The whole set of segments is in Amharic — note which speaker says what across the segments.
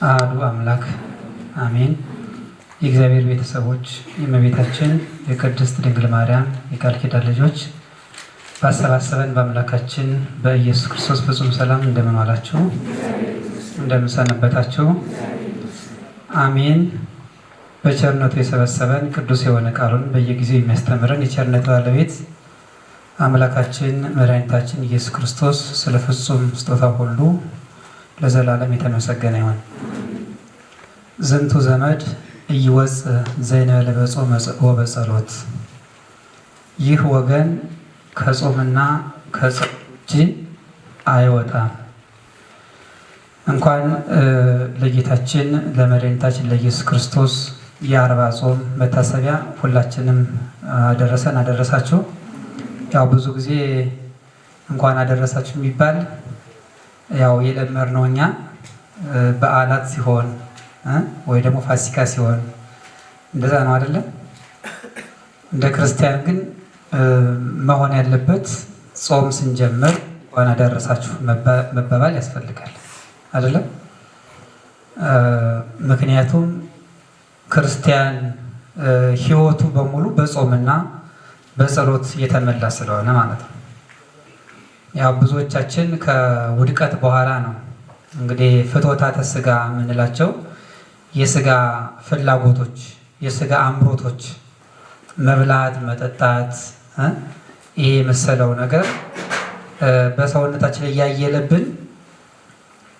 Speaker 1: አሐዱ አምላክ አሜን። የእግዚአብሔር ቤተሰቦች፣ የእመቤታችን የቅድስት ድንግል ማርያም የቃል ኪዳን ልጆች ባሰባሰበን በአምላካችን በኢየሱስ ክርስቶስ ፍጹም ሰላም እንደምን ዋላችሁ? እንደምን ሰነበታችሁ? አሜን። በቸርነቱ የሰበሰበን ቅዱስ የሆነ ቃሉን በየጊዜው የሚያስተምረን የቸርነት ባለቤት አምላካችን መድኃኒታችን ኢየሱስ ክርስቶስ ስለ ፍጹም ስጦታው ሁሉ ለዘላለም የተመሰገነ ይሁን። ዝንቱ ዘመድ ኢይወጽእ ዘእንበለ በጾም ወበጸሎት። ይህ ወገን ከጾምና ከጸሎት ውጭ አይወጣም። እንኳን ለጌታችን ለመድኃኒታችን ለኢየሱስ ክርስቶስ የአርባ ጾም መታሰቢያ ሁላችንም አደረሰን አደረሳችሁ። ያው ብዙ ጊዜ እንኳን አደረሳችሁ የሚባል ያው የለመድነው እኛ በዓላት ሲሆን ወይ ደግሞ ፋሲካ ሲሆን እንደዛ ነው አይደለም። እንደ ክርስቲያን ግን መሆን ያለበት ጾም ስንጀምር እንኳን አደረሳችሁ መባባል ያስፈልጋል አይደለም። ምክንያቱም ክርስቲያን ሕይወቱ በሙሉ በጾምና በጸሎት የተመላ ስለሆነ ማለት ነው። ያው ብዙዎቻችን ከውድቀት በኋላ ነው እንግዲህ ፍትወታተ ሥጋ የምንላቸው የሥጋ ፍላጎቶች፣ የሥጋ አምሮቶች፣ መብላት፣ መጠጣት ይሄ የመሰለው ነገር በሰውነታችን ላይ ያየለብን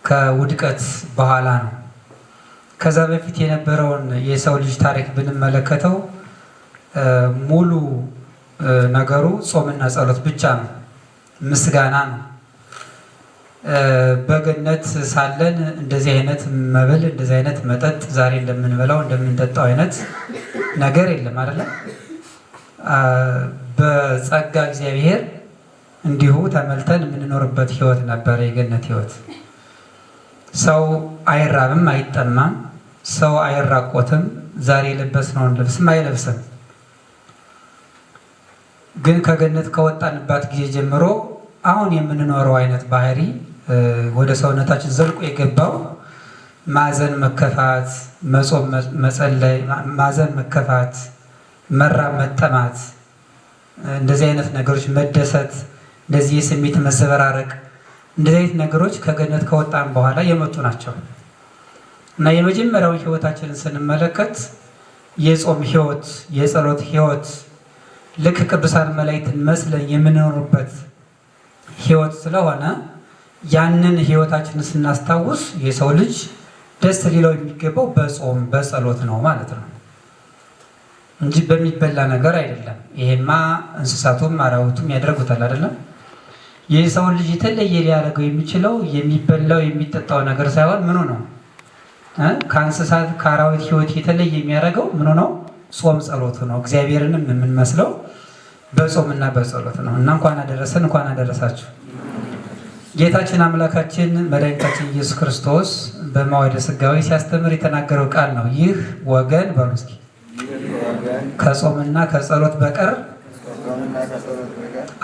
Speaker 1: ከውድቀት በኋላ ነው። ከዛ በፊት የነበረውን የሰው ልጅ ታሪክ ብንመለከተው ሙሉ ነገሩ ጾምና ጸሎት ብቻ ነው፣ ምስጋና ነው። በገነት ሳለን እንደዚህ አይነት መብል እንደዚህ አይነት መጠጥ ዛሬ እንደምንበላው እንደምንጠጣው አይነት ነገር የለም አይደለም። በጸጋ እግዚአብሔር እንዲሁ ተመልተን የምንኖርበት ህይወት ነበር የገነት ህይወት። ሰው አይራብም አይጠማም፣ ሰው አይራቆትም፣ ዛሬ የለበስነውን ልብስም አይለብስም። ግን ከገነት ከወጣንባት ጊዜ ጀምሮ አሁን የምንኖረው አይነት ባህሪ ወደ ሰውነታችን ዘልቆ የገባው ማዘን፣ መከፋት፣ መጾም፣ መጸለይ፣ ማዘን፣ መከፋት፣ መራብ፣ መጠማት፣ እንደዚህ አይነት ነገሮች፣ መደሰት፣ እንደዚህ የስሜት መዘበራረቅ፣ እንደዚህ አይነት ነገሮች ከገነት ከወጣን በኋላ የመጡ ናቸው እና የመጀመሪያው ህይወታችንን ስንመለከት የጾም ህይወት፣ የጸሎት ህይወት ልክ ቅዱሳን መላእክትን መስለን የምንኖርበት ህይወት ስለሆነ ያንን ህይወታችንን ስናስታውስ የሰው ልጅ ደስ ሊለው የሚገባው በጾም በጸሎት ነው ማለት ነው እንጂ በሚበላ ነገር አይደለም። ይሄማ እንስሳቱም አራዊቱም ያደርጉታል አይደለም። የሰው ልጅ የተለየ ሊያደርገው የሚችለው የሚበላው የሚጠጣው ነገር ሳይሆን ምኑ ነው? ከእንስሳት ከአራዊት ህይወት የተለየ የሚያደርገው ምኑ ነው? ጾም ጸሎቱ ነው። እግዚአብሔርንም የምንመስለው በጾምና በጸሎት ነው እና እንኳን አደረሰን እንኳን አደረሳችሁ። ጌታችን አምላካችን መድኃኒታችን ኢየሱስ ክርስቶስ በመዋዕለ ሥጋዌ ሲያስተምር የተናገረው ቃል ነው። ይህ ወገን በሉ እስኪ ከጾምና ከጸሎት በቀር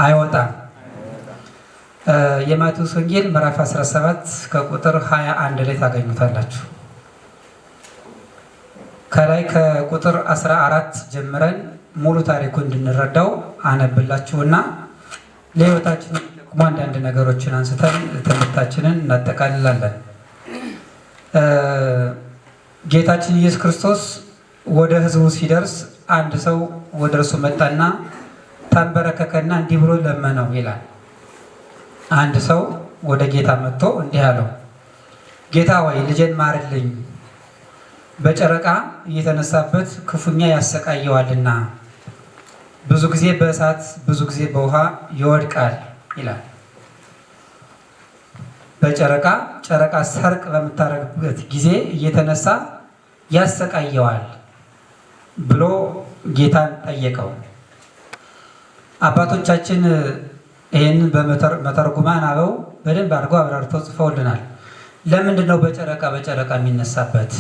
Speaker 1: አይወጣም። የማቴዎስ ወንጌል ምዕራፍ 17 ከቁጥር 21 ላይ ታገኙታላችሁ። ከላይ ከቁጥር 14 ጀምረን ሙሉ ታሪኩ እንድንረዳው አነብላችሁና ለሕይወታችን ደግሞ አንዳንድ ነገሮችን አንስተን ትምህርታችንን እናጠቃልላለን። ጌታችን ኢየሱስ ክርስቶስ ወደ ሕዝቡ ሲደርስ አንድ ሰው ወደ እርሱ መጣና ተንበረከከና እንዲህ ብሎ ለመነው ይላል። አንድ ሰው ወደ ጌታ መጥቶ እንዲህ አለው፣ ጌታ ወይ ልጄን ማርልኝ፣ በጨረቃ እየተነሳበት ክፉኛ ያሰቃየዋልና ብዙ ጊዜ በእሳት ብዙ ጊዜ በውሃ ይወድቃል ይላል። ጨረቃ ሰርቅ በምታደርግበት ጊዜ እየተነሳ ያሰቃየዋል ብሎ ጌታን ጠየቀው። አባቶቻችን ይህንን በመተርጉማን አበው በደንብ አድርገው አብራርተው ጽፈውልናል። ለምንድን ነው በጨረቃ የሚነሳበት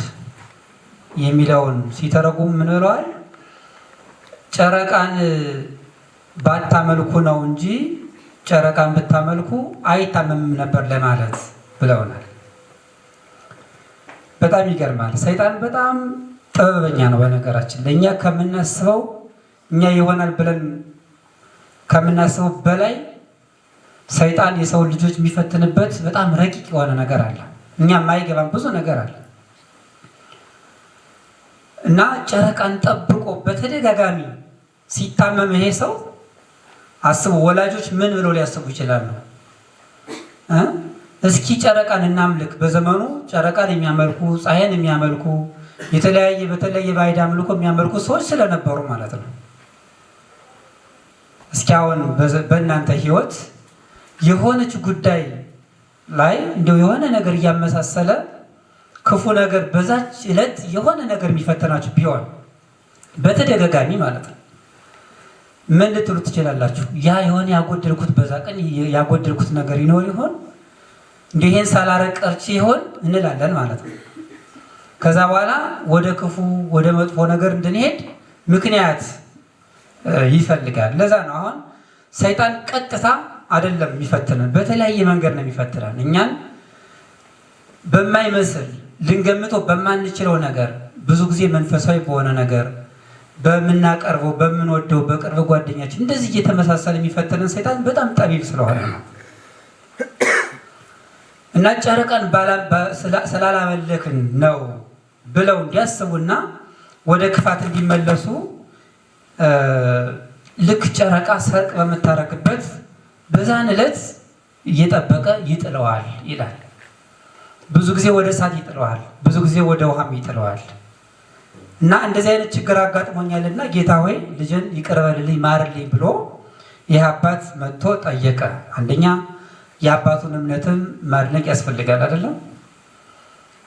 Speaker 1: የሚለውን ሲተረጉም ምን ብለዋል? ጨረቃን ባታመልኩ ነው እንጂ ጨረቃን ብታመልኩ አይታመምም ነበር ለማለት ብለውናል። በጣም ይገርማል። ሰይጣን በጣም ጥበበኛ ነው። በነገራችን ለእኛ ከምናስበው እኛ ይሆናል ብለን ከምናስበው በላይ ሰይጣን የሰው ልጆች የሚፈትንበት በጣም ረቂቅ የሆነ ነገር አለ። እኛ የማይገባን ብዙ ነገር አለ እና ጨረቃን ጠብቆ በተደጋጋሚ ሲታመም ይሄ ሰው አስቡ፣ ወላጆች ምን ብለው ሊያስቡ ይችላሉ? እስኪ ጨረቃን እናምልክ። በዘመኑ ጨረቃን የሚያመልኩ ፀሐይን የሚያመልኩ በተለያየ ባዕድ አምልኮ የሚያመልኩ ሰዎች ስለነበሩ ማለት ነው። እስኪ አሁን በእናንተ ህይወት የሆነች ጉዳይ ላይ እንደው የሆነ ነገር እያመሳሰለ ክፉ ነገር በዛች ዕለት የሆነ ነገር የሚፈተናችሁ ቢሆን በተደጋጋሚ ማለት ነው ምን ልትሉ ትችላላችሁ? ያ የሆነ ያጎደልኩት በዛ ቀን ያጎደልኩት ነገር ይኖር ይሆን? እንደ ይሄን ሳላረቅ ቀርቼ ይሆን እንላለን ማለት ነው። ከዛ በኋላ ወደ ክፉ ወደ መጥፎ ነገር እንድንሄድ ምክንያት ይፈልጋል። ለዛ ነው አሁን ሰይጣን ቀጥታ አይደለም የሚፈትነን፣ በተለያየ መንገድ ነው የሚፈትነን። እኛን በማይመስል ልንገምተው በማንችለው ነገር ብዙ ጊዜ መንፈሳዊ በሆነ ነገር በምናቀርበው በምንወደው በቅርብ ጓደኛችን እንደዚህ እየተመሳሰለ የሚፈትነን ሰይጣን በጣም ጠቢብ ስለሆነ ነው። እና ጨረቃን ስላላመለክን ነው ብለው እንዲያስቡና ወደ ክፋት እንዲመለሱ ልክ ጨረቃ ሰርቅ በምታረግበት በዛን ዕለት እየጠበቀ ይጥለዋል ይላል። ብዙ ጊዜ ወደ እሳት ይጥለዋል፣ ብዙ ጊዜ ወደ ውሃም ይጥለዋል። እና እንደዚህ አይነት ችግር አጋጥሞኛልና ጌታ ሆይ ልጅን ይቅር በልልኝ ማርልኝ ብሎ ይህ አባት መጥቶ ጠየቀ። አንደኛ የአባቱን እምነትም ማድነቅ ያስፈልጋል አይደለም?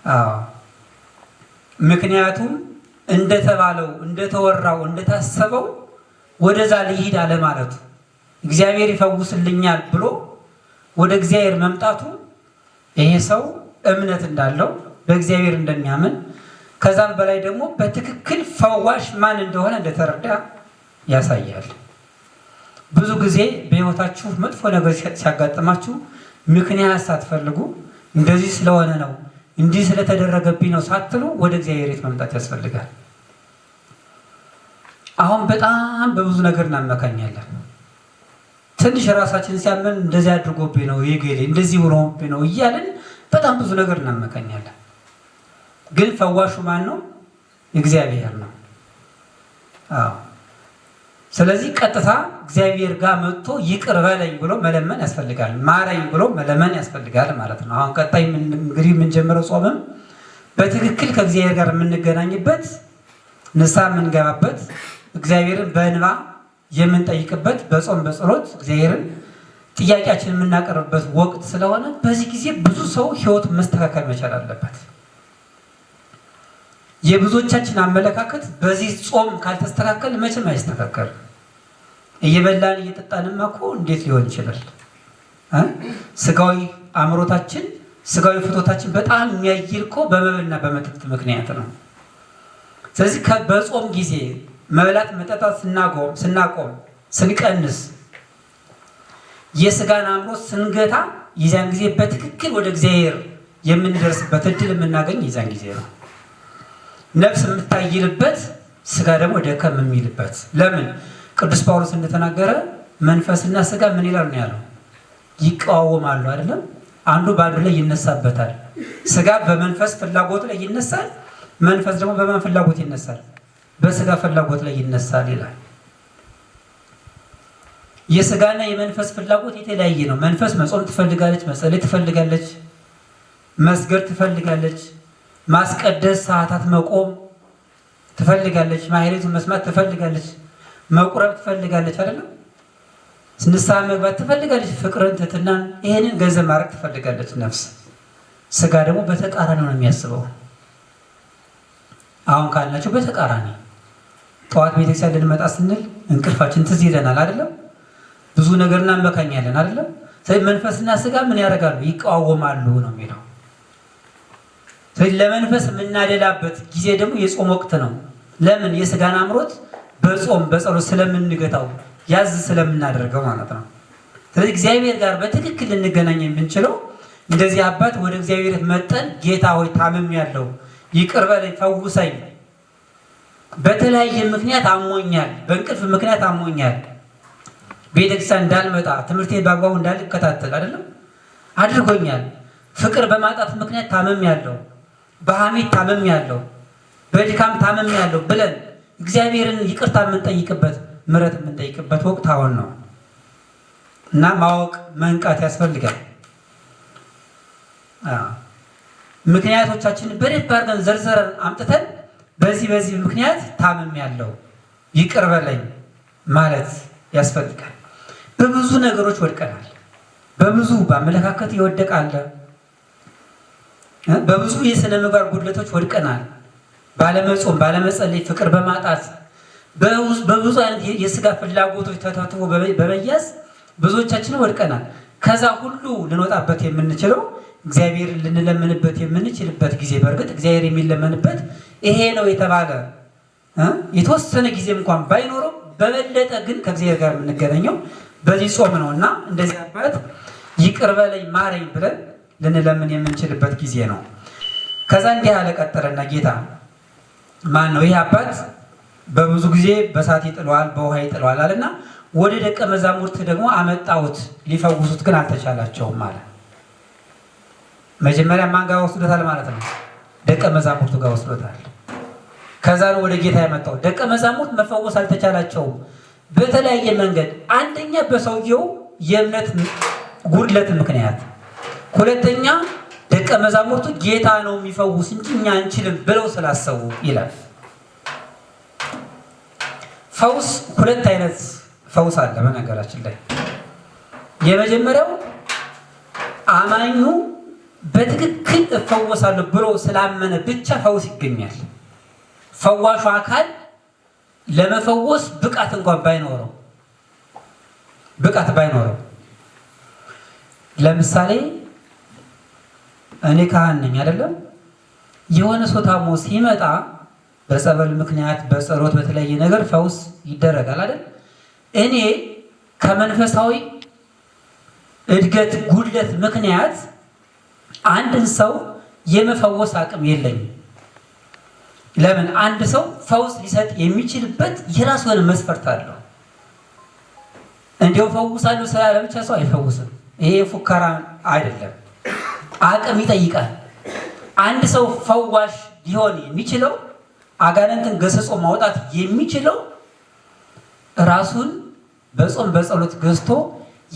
Speaker 1: አዎ። ምክንያቱም እንደተባለው እንደተወራው እንደታሰበው ወደዛ ሊሄድ አለ ማለቱ እግዚአብሔር ይፈውስልኛል ብሎ ወደ እግዚአብሔር መምጣቱ ይሄ ሰው እምነት እንዳለው በእግዚአብሔር እንደሚያምን ከዛም በላይ ደግሞ በትክክል ፈዋሽ ማን እንደሆነ እንደተረዳ ያሳያል። ብዙ ጊዜ በህይወታችሁ መጥፎ ነገር ሲያጋጥማችሁ ምክንያት ሳትፈልጉ እንደዚህ ስለሆነ ነው እንዲህ ስለተደረገብኝ ነው ሳትሉ ወደ እግዚአብሔር መምጣት ያስፈልጋል። አሁን በጣም በብዙ ነገር እናመካኛለን። ትንሽ ራሳችን ሲያመን እንደዚህ አድርጎብኝ ነው ይገሌ እንደዚህ ሆኖብኝ ነው እያልን በጣም ብዙ ነገር እናመካኛለን። ግን ፈዋሹ ማን ነው? እግዚአብሔር ነው። አዎ። ስለዚህ ቀጥታ እግዚአብሔር ጋር መጥቶ ይቅር በለኝ ብሎ መለመን ያስፈልጋል፣ ማረኝ ብሎ መለመን ያስፈልጋል ማለት ነው። አሁን ቀጣይ እንግዲህ የምንጀምረው ጾምም በትክክል ከእግዚአብሔር ጋር የምንገናኝበት ንስሐ የምንገባበት እግዚአብሔርን በእንባ የምንጠይቅበት በጾም በጸሎት እግዚአብሔርን ጥያቄያችንን የምናቀርብበት ወቅት ስለሆነ በዚህ ጊዜ ብዙ ሰው ህይወት መስተካከል መቻል አለበት። የብዙዎቻችን አመለካከት በዚህ ጾም ካልተስተካከል መቼም አይስተካከልም። እየበላን እየጠጣንማ እኮ እንዴት ሊሆን ይችላል? ስጋዊ አእምሮታችን ስጋዊ ፍቶታችን በጣም የሚያይል እኮ በመብልና በመጠጥ ምክንያት ነው። ስለዚህ በጾም ጊዜ መብላት መጠጣት ስናቆም ስንቀንስ የስጋን አእምሮት ስንገታ የዚያን ጊዜ በትክክል ወደ እግዚአብሔር የምንደርስበት እድል የምናገኝ የዚያን ጊዜ ነው። ነፍስ የምታይልበት ስጋ ደግሞ ደከም የሚልበት። ለምን? ቅዱስ ጳውሎስ እንደተናገረ መንፈስና ስጋ ምን ይላሉ ነው ያለው? ይቃወማሉ አይደለም? አንዱ በአንዱ ላይ ይነሳበታል። ስጋ በመንፈስ ፍላጎት ላይ ይነሳል፣ መንፈስ ደግሞ በማን ፍላጎት ይነሳል? በስጋ ፍላጎት ላይ ይነሳል ይላል። የስጋና የመንፈስ ፍላጎት የተለያየ ነው። መንፈስ መጾም ትፈልጋለች፣ መጸለይ ትፈልጋለች፣ መስገድ ትፈልጋለች፣ ማስቀደስ ሰዓታት መቆም ትፈልጋለች፣ ማህሌቱን መስማት ትፈልጋለች፣ መቁረብ ትፈልጋለች አይደለም? ንስሐ መግባት ትፈልጋለች፣ ፍቅርን፣ ትህትናን ይሄንን ገንዘብ ማድረግ ትፈልጋለች ነፍስ። ስጋ ደግሞ በተቃራኒ ነው የሚያስበው። አሁን ካልናቸው በተቃራኒ ጠዋት ቤተክርስቲያን ልንመጣ ስንል እንቅልፋችን ትዝ ይለናል አይደለም? ብዙ ነገር እናመካኛለን አይደለም? ስለዚህ መንፈስና ስጋ ምን ያደርጋሉ? ይቃወማሉ ነው የሚለው። ስለዚህ ለመንፈስ የምናደላበት ጊዜ ደግሞ የጾም ወቅት ነው። ለምን? የስጋን አምሮት በጾም በጸሎት ስለምንገታው ያዝ ስለምናደርገው ማለት ነው። ስለዚህ እግዚአብሔር ጋር በትክክል ልንገናኝ የምንችለው እንደዚህ አባት ወደ እግዚአብሔር መጠን ጌታ ሆይ ታምሜያለሁ፣ ይቅር በለኝ ፈውሰኝ፣ በተለያየ ምክንያት አሞኛል፣ በእንቅልፍ ምክንያት አሞኛል፣ ቤተክርስቲያን እንዳልመጣ ትምህርቴን በአግባቡ እንዳልከታተል አይደለም አድርጎኛል፣ ፍቅር በማጣት ምክንያት ታመምያለሁ፣ በሐሜት ታመምያለሁ፣ በድካም ታመምያለሁ ብለን እግዚአብሔርን ይቅርታ የምንጠይቅበት ምሕረት የምንጠይቅበት ወቅት አሁን ነው እና ማወቅ መንቃት ያስፈልጋል። ምክንያቶቻችንን በደንብ አድርገን ዘርዝረን አምጥተን በዚህ ምክንያት ታምሜያለሁ ይቅር በለኝ ማለት ያስፈልጋል። በብዙ ነገሮች ወድቀናል። በብዙ በአመለካከት ይወደቃል። በብዙ የሥነ ምግባር ጉድለቶች ወድቀናል። ባለመጾም፣ ባለመጸለይ፣ ፍቅር በማጣት በብዙ አይነት የሥጋ ፍላጎቶች ተተብትቦ በመያዝ ብዙዎቻችን ወድቀናል። ከዛ ሁሉ ልንወጣበት የምንችለው እግዚአብሔርን ልንለምንበት የምንችልበት ጊዜ በእርግጥ እግዚአብሔር የሚለመንበት ይሄ ነው የተባለ የተወሰነ ጊዜ እንኳን ባይኖረው በበለጠ ግን ከእግዚአብሔር ጋር የምንገናኘው በዚህ ጾም ነውና እንደዚህ አባት ይቅር በለኝ ማረኝ ብለን ልንለምን የምንችልበት ጊዜ ነው። ከዛ እንዲህ ያለ ቀጠረና ጌታ ማን ነው ይህ አባት በብዙ ጊዜ በእሳት ይጥለዋል፣ በውሃ ይጥለዋል አለና ወደ ደቀ መዛሙርት ደግሞ አመጣሁት፣ ሊፈውሱት ግን አልተቻላቸውም አለ። መጀመሪያ ማን ጋር ወስዶታል ማለት ነው? ደቀ መዛሙርቱ ጋር ወስዶታል። ከዛ ነው ወደ ጌታ ያመጣው። ደቀ መዛሙርት መፈወስ አልተቻላቸውም በተለያየ መንገድ። አንደኛ በሰውየው የእምነት ጉድለት ምክንያት፣ ሁለተኛ ደቀ መዛሙርቱ ጌታ ነው የሚፈውስ እንጂ እኛ አንችልም ብለው ስላሰቡ ይላል። ፈውስ ሁለት አይነት ፈውስ አለ በነገራችን ላይ። የመጀመሪያው አማኙ በትክክል እፈወሳለሁ ብሎ ስላመነ ብቻ ፈውስ ይገኛል። ፈዋሹ አካል ለመፈወስ ብቃት እንኳን ባይኖረው ለምሳሌ እኔ ካህን ነኝ አይደለም? የሆነ ሰው ታሞ ሲመጣ በጸበል ምክንያት በጸሎት በተለያየ ነገር ፈውስ ይደረጋል አይደል? እኔ ከመንፈሳዊ እድገት ጉድለት ምክንያት አንድን ሰው የመፈወስ አቅም የለኝም። ለምን? አንድ ሰው ፈውስ ሊሰጥ የሚችልበት የራሱ የሆነ መስፈርት አለው። እንዲያው ፈውሳለሁ ስላለ ብቻ ሰው አይፈውስም። ይሄ ፉከራ አይደለም፣ አቅም ይጠይቃል። አንድ ሰው ፈዋሽ ሊሆን የሚችለው አጋንንትን ገስጾ ማውጣት የሚችለው ራሱን በጾም በጸሎት ገዝቶ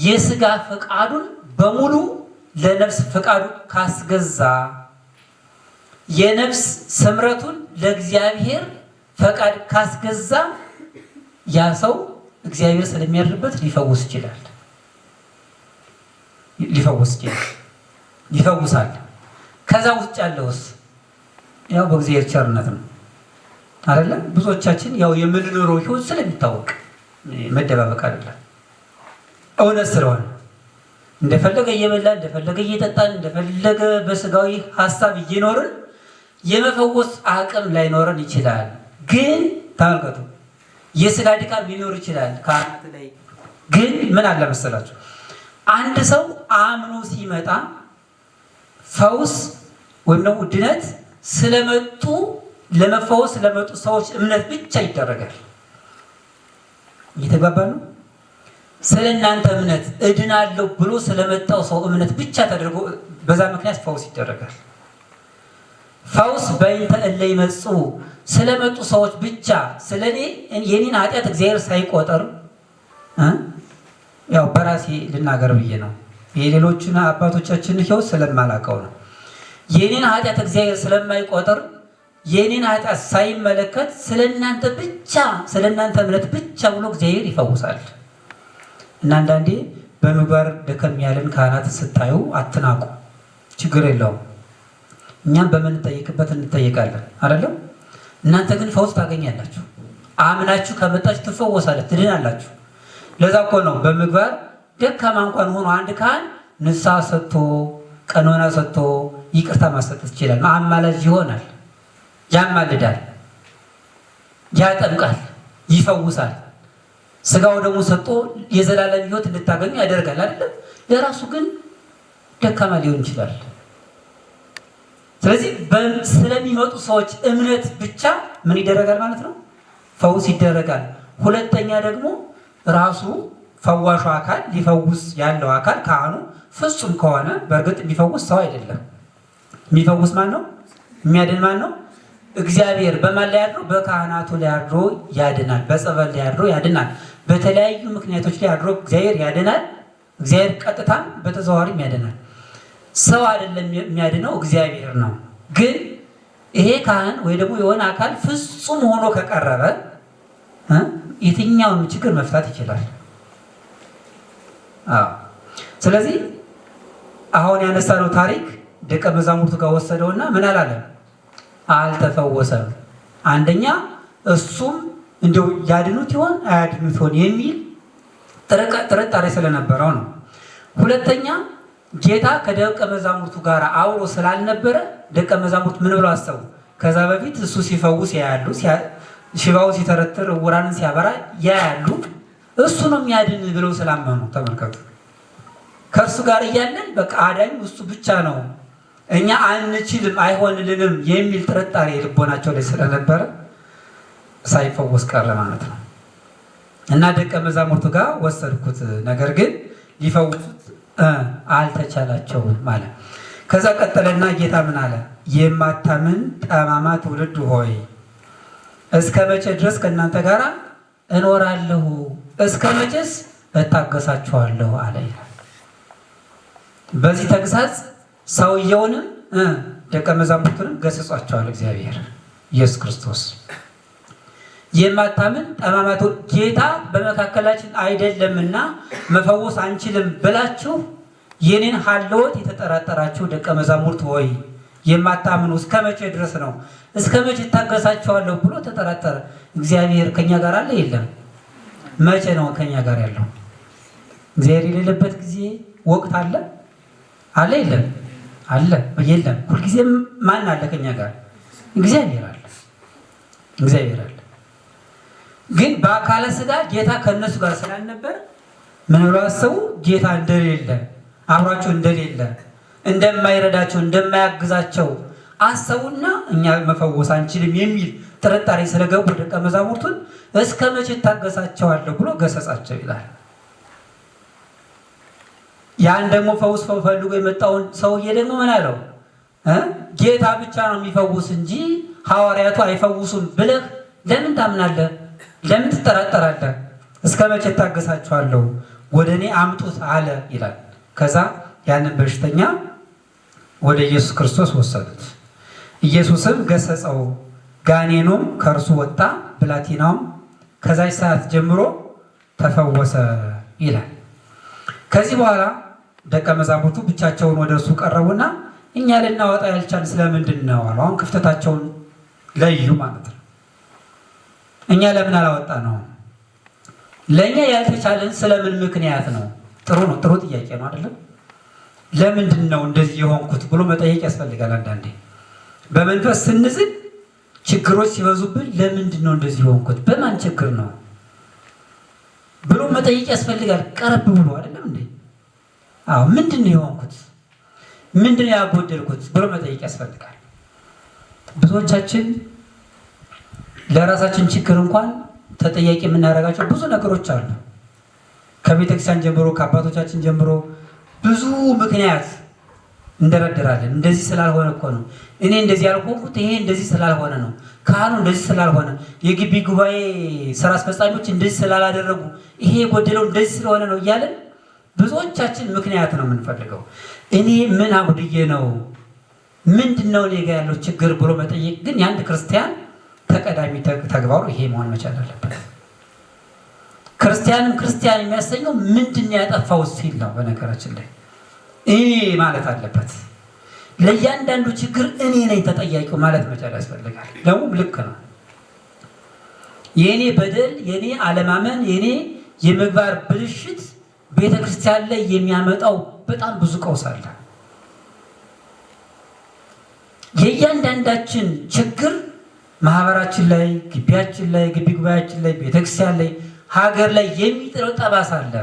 Speaker 1: የሥጋ ፈቃዱን በሙሉ ለነፍስ ፈቃዱ ካስገዛ፣ የነፍስ ስምረቱን ለእግዚአብሔር ፈቃድ ካስገዛ ያ ሰው እግዚአብሔር ስለሚያድርበት ሊፈውስ ይችላል። ይፈውሳል። ከዛ ውስጥ ያለውስ ያው በእግዚአብሔር ቸርነት ነው አይደለም? ብዙዎቻችን ያው የምንኖረው ህይወት ስለሚታወቅ መደባበቅ አይደለም፣ እውነት ስለሆነ እንደፈለገ እየበላን እንደፈለገ እየጠጣን እንደፈለገ በስጋዊ ሀሳብ እየኖርን የመፈወስ አቅም ላይኖረን ይችላል። ግን ተመልከቱ፣ የስጋ ድካም ሊኖር ይችላል ከአናት ላይ። ግን ምን አለ መሰላችሁ፣ አንድ ሰው አምኖ ሲመጣ ፈውስ ወይም ደግሞ ድነት ስለመጡ ለመፈወስ ስለመጡ ሰዎች እምነት ብቻ ይደረጋል። እየተግባባ ነው። ስለ እናንተ እምነት እድናለሁ ብሎ ስለመጣው ሰው እምነት ብቻ ተደርጎ በዛ ምክንያት ፈውስ ይደረጋል። ፈውስ በእንተ እለ ይመጹ ስለመጡ ሰዎች ብቻ ስለኔ የኔን ኃጢአት እግዚአብሔር ሳይቆጠር ያው በራሴ ልናገር ብዬ ነው። የሌሎችን አባቶቻችን ህይወት ስለማላውቀው ነው። የኔን ኃጢአት እግዚአብሔር ስለማይቆጠር የኔን ኃጢአት ሳይመለከት ስለእናንተ ብቻ ስለእናንተ እምነት ብቻ ብሎ እግዚአብሔር ይፈውሳል። እና አንዳንዴ በምግባር ደከም ያለን ካህናት ስታዩ አትናቁ፣ ችግር የለውም። እኛም በምንጠይቅበት እንጠይቃለን አይደለም? እናንተ ግን ፈውስ ታገኛላችሁ። አምናችሁ ከመጣችሁ ትፈወሳላችሁ፣ ትድናላችሁ። ለዛ እኮ ነው በምግባር ደካማ እንኳን ሆኖ አንድ ካህን ንስሐ ሰጥቶ ቀኖና ሰጥቶ ይቅርታ ማሰጠት ይችላል። አማላጅ ይሆናል፣ ያማልዳል፣ ያጠምቃል፣ ይፈውሳል። ስጋው ደግሞ ሰጥቶ የዘላለም ህይወት እንድታገኙ ያደርጋል አይደለም? ለራሱ ግን ደካማ ሊሆን ይችላል። ስለዚህ ስለሚመጡ ሰዎች እምነት ብቻ ምን ይደረጋል ማለት ነው? ፈውስ ይደረጋል። ሁለተኛ ደግሞ ራሱ ፈዋሹ አካል ሊፈውስ ያለው አካል ካህኑ ፍጹም ከሆነ በእርግጥ የሚፈውስ ሰው አይደለም። የሚፈውስ ማን ነው? የሚያድን ማን ነው? እግዚአብሔር። በማን ላይ አድሮ? በካህናቱ ላይ አድሮ ያድናል። በጸበል ላይ አድሮ ያድናል። በተለያዩ ምክንያቶች ላይ አድሮ እግዚአብሔር ያድናል። እግዚአብሔር ቀጥታም በተዘዋዋሪም ያድናል። ሰው አይደለም የሚያድነው፣ እግዚአብሔር ነው። ግን ይሄ ካህን ወይ ደግሞ የሆነ አካል ፍጹም ሆኖ ከቀረበ የትኛውን ችግር መፍታት ይችላል። ስለዚህ አሁን ያነሳነው ታሪክ ደቀ መዛሙርቱ ጋር ወሰደውና ምን አላለም? አልተፈወሰም። አንደኛ እሱም እንደው ያድኑት ይሆን አያድኑት ይሆን የሚል ጥርጣሬ ስለነበረው ነው። ሁለተኛ ጌታ ከደቀ መዛሙርቱ ጋር አብሮ ስላልነበረ ደቀ መዛሙርት ምን ብለው አሰቡ? ከዛ በፊት እሱ ሲፈውስ ያያሉ፣ ሽባው ሲተረትር፣ ዕውራንን ሲያበራ ያያሉ። እሱ ነው የሚያድን ብለው ስላመኑ ተመልከቱ። ከእሱ ጋር እያለን በቃ አዳኝ እሱ ብቻ ነው፣ እኛ አንችልም፣ አይሆንልንም የሚል ጥርጣሬ ልቦናቸው ላይ ስለነበረ ሳይፈወስ ቀረ ማለት ነው። እና ደቀ መዛሙርቱ ጋር ወሰድኩት፣ ነገር ግን ሊፈውሱት አልተቻላቸውም ማለት። ከዛ ቀጠለና ጌታ ምን አለ? የማታምን ጠማማ ትውልድ ሆይ እስከ መቼ ድረስ ከእናንተ ጋር እኖራለሁ? እስከ መቼስ እታገሳችኋለሁ አለ ይላል። በዚህ ተግሳጽ ሰውየውንም ደቀ መዛሙርቱንም ገስጿቸዋል እግዚአብሔር ኢየሱስ ክርስቶስ። የማታምን ጠማማ ጌታ በመካከላችን አይደለምና መፈወስ አንችልም ብላችሁ የኔን ሀልዎት የተጠራጠራችሁ ደቀ መዛሙርት ሆይ የማታምኑ እስከ መቼ ድረስ ነው? እስከ መቼ እታገሳችኋለሁ ብሎ ተጠራጠረ። እግዚአብሔር ከኛ ጋር አለ የለም? መቼ ነው ከኛ ጋር ያለው? እግዚአብሔር የሌለበት ጊዜ ወቅት አለ አለ የለም? አለ የለም? ሁልጊዜም ማን አለ ከኛ ጋር? እግዚአብሔር አለ። እግዚአብሔር አለ። ግን በአካለ ስጋ ጌታ ከነሱ ጋር ስላልነበር ምን ብለው አሰቡ? ጌታ እንደሌለ፣ አብሯቸው እንደሌለ፣ እንደማይረዳቸው፣ እንደማያግዛቸው አሰቡና እኛ መፈወስ አንችልም የሚል ጥርጣሬ ስለገቡ ደቀ መዛሙርቱን እስከ መቼ እታገሳቸዋለሁ ብሎ ገሰጻቸው ይላል። ያን ደግሞ ፈውስ ፈልጎ የመጣውን ሰውዬ ደግሞ ምን አለው? ጌታ ብቻ ነው የሚፈውስ እንጂ ሐዋርያቱ አይፈውሱም ብለህ ለምን ታምናለህ? ለምን ትጠራጠራለህ? እስከ መቼ እታገሳችኋለሁ? ወደ እኔ አምጡት አለ ይላል። ከዛ ያንን በሽተኛ ወደ ኢየሱስ ክርስቶስ ወሰዱት። ኢየሱስም ገሰጸው፣ ጋኔኑም ከእርሱ ወጣ፣ ብላቴናውም ከዛች ሰዓት ጀምሮ ተፈወሰ ይላል። ከዚህ በኋላ ደቀ መዛሙርቱ ብቻቸውን ወደ እርሱ ቀረቡና እኛ ልናወጣ ያልቻልን ስለምንድን ነው አሉ። አሁን ክፍተታቸውን ለዩ ማለት ነው። እኛ ለምን አላወጣ ነው? ለእኛ ያልተቻለን ስለምን ምክንያት ነው? ጥሩ ነው፣ ጥሩ ጥያቄ ነው አይደለም? ለምንድን ነው እንደዚህ የሆንኩት ብሎ መጠየቅ ያስፈልጋል። አንዳንዴ በመንፈስ ስንዝል ችግሮች ሲበዙብን ለምንድን ነው እንደዚህ የሆንኩት፣ በማን ችግር ነው ብሎ መጠየቅ ያስፈልጋል። ቀረብ ብሎ አይደለም እንዴ? አዎ፣ ምንድን ነው የሆንኩት፣ ምንድን ነው ያጎደልኩት ብሎ መጠየቅ ያስፈልጋል። ብዙዎቻችን ለራሳችን ችግር እንኳን ተጠያቂ የምናደርጋቸው ብዙ ነገሮች አሉ። ከቤተክርስቲያን ጀምሮ ከአባቶቻችን ጀምሮ ብዙ ምክንያት እንደረደራለን። እንደዚህ ስላልሆነ እኮ ነው እኔ እንደዚህ ያልኩት፣ ይሄ እንደዚህ ስላልሆነ ነው፣ ካህኑ እንደዚህ ስላልሆነ፣ የግቢ ጉባኤ ስራ አስፈጻሚዎች እንደዚህ ስላላደረጉ፣ ይሄ የጎደለው እንደዚህ ስለሆነ ነው እያለን ብዙዎቻችን ምክንያት ነው የምንፈልገው። እኔ ምን አጉድዬ ነው፣ ምንድነው እኔ ጋ ያለው ችግር ብሎ መጠየቅ ግን የአንድ ክርስቲያን ተቀዳሚ ተግባሩ ይሄ መሆን መቻል አለበት። ክርስቲያን የሚያሰኘው ምንድን ያጠፋው ሲል ነው። በነገራችን ላይ እኔ ማለት አለበት። ለእያንዳንዱ ችግር እኔ ነኝ ተጠያቂው ማለት መቻል ያስፈልጋል። ደግሞ ልክ ነው። የእኔ በደል፣ የእኔ አለማመን፣ የእኔ የምግባር ብልሽት ቤተክርስቲያን ላይ የሚያመጣው በጣም ብዙ ቀውስ አለ። የእያንዳንዳችን ችግር ማህበራችን ላይ፣ ግቢያችን ላይ፣ ግቢ ጉባኤያችን ላይ፣ ቤተክርስቲያን ላይ፣ ሀገር ላይ የሚጥለው ጠባሳ አለ።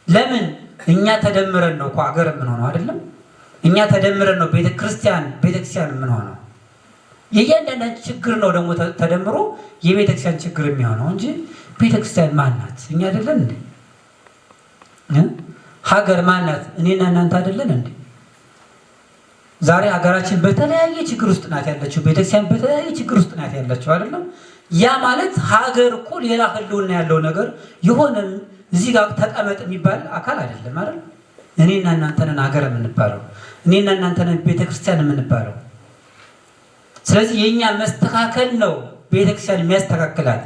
Speaker 1: ለምን? እኛ ተደምረን ነው እኮ ሀገር የምንሆነው አይደለም? እኛ ተደምረን ነው ቤተክርስቲያን ምን ሆነው። የእያንዳንዳችን ችግር ነው ደግሞ ተደምሮ የቤተክርስቲያን ችግር የሚሆነው እንጂ ቤተክርስቲያን ማን ናት? እኛ አይደለን እንዴ? ሀገር ማን ናት? እኔና እናንተ አይደለን እንዴ? ዛሬ ሀገራችን በተለያየ ችግር ውስጥ ናት ያለችው፣ ቤተክርስቲያን በተለያየ ችግር ውስጥ ናት ያለችው አይደለም። ያ ማለት ሀገር እኮ ሌላ ህልውና ያለው ነገር የሆነ እዚህ ጋር ተቀመጥ የሚባል አካል አይደለም አይደል? እኔና እናንተ ነን ሀገር የምንባለው፣ እኔና እናንተ ነን ቤተክርስቲያን የምንባለው። ስለዚህ የኛ መስተካከል ነው ቤተክርስቲያን የሚያስተካክላት፣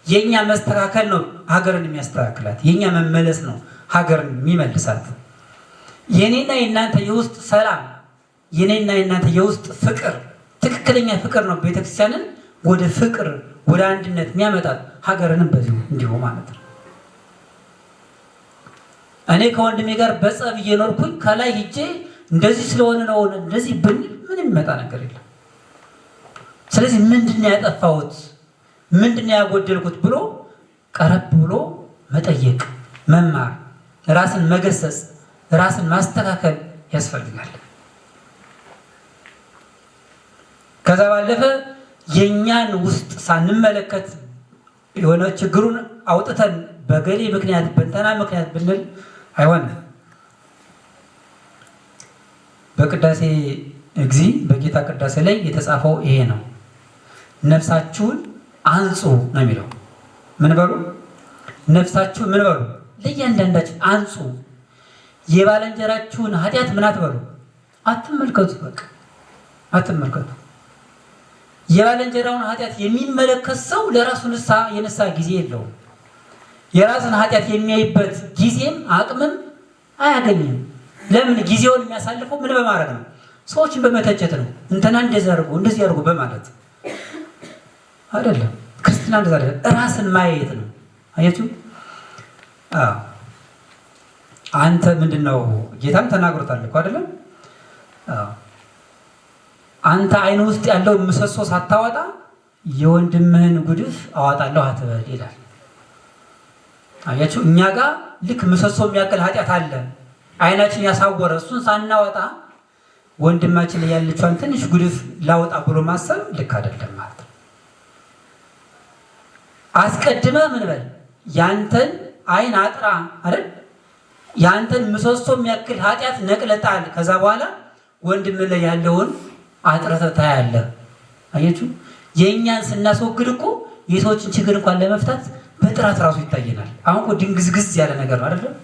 Speaker 1: የኛ መስተካከል ነው ሀገርን የሚያስተካክላት፣ የኛ መመለስ ነው ሀገርን የሚመልሳት። የኔና የእናንተ የውስጥ ሰላም፣ የኔና የእናንተ የውስጥ ፍቅር፣ ትክክለኛ ፍቅር ነው ቤተክርስቲያንን ወደ ፍቅር ወደ አንድነት የሚያመጣት፣ ሀገርንም በዚሁ እንዲሁ ማለት ነው። እኔ ከወንድሜ ጋር በጸብ እየኖርኩኝ ከላይ ሂጄ እንደዚህ ስለሆነ ነው እንደዚህ ብንል ምንም የሚመጣ ነገር የለም። ስለዚህ ምንድነው ያጠፋሁት፣ ምንድነው ያጎደልኩት ብሎ ቀረብ ብሎ መጠየቅ፣ መማር፣ ራስን መገሰጽ፣ ራስን ማስተካከል ያስፈልጋል። ከዛ ባለፈ የኛን ውስጥ ሳንመለከት የሆነ ችግሩን አውጥተን በገሌ ምክንያት በእንትና ምክንያት ብንል አይሆንም። በቅዳሴ እግዚእ በጌታ ቅዳሴ ላይ የተጻፈው ይሄ ነው። ነፍሳችሁን አንጹ ነው የሚለው። ምን በሉ? ነፍሳችሁን ምን በሉ? ለእያንዳንዳችን አንጹ። የባልንጀራችሁን ኃጢአት ምን አትበሉ? አትመልከቱ። በቃ አትመልከቱ። የባልንጀራውን ኃጢአት የሚመለከት ሰው ለራሱ የንስሐ ጊዜ የለውም። የራስን ኃጢአት የሚያይበት ጊዜም አቅምም አያገኝም። ለምን? ጊዜውን የሚያሳልፈው ምን በማድረግ ነው? ሰዎችን በመተቸት ነው። እንትና እንደዚህ አድርጎ እንደዚህ አድርጎ በማለት አይደለም። ክርስትና እንደዛ አይደለም። ራስን ማየት ነው። አያችሁ? አንተ ምንድነው ጌታም ተናግሮታል እኮ አይደለም? አንተ አይን ውስጥ ያለው ምሰሶ ሳታወጣ የወንድምህን ጉድፍ አዋጣለሁ አትበል ይላል። አያችሁ? እኛ ጋር ልክ ምሰሶ የሚያክል ኃጢአት አለ አይናችን ያሳወረ፣ እሱን ሳናወጣ ወንድማችን ላይ ያለችውን ትንሽ ጉድፍ ላወጣ ብሎ ማሰብ ልክ አይደለም ማለት ነው። አስቀድመ ምን በል? ያንተን አይን አጥራ አይደል? ያንተን ምሰሶ የሚያክል ኃጢአት ነቅለጣል። ከዛ በኋላ ወንድም ላይ ያለውን አጥረተህ ታያለህ። አያችሁ? የእኛን ስናስወግድ እኮ የሰዎችን ችግር እንኳን ለመፍታት በጥራት ራሱ ይታየናል። አሁን እኮ ድንግዝግዝ ያለ ነገር ነው አይደል?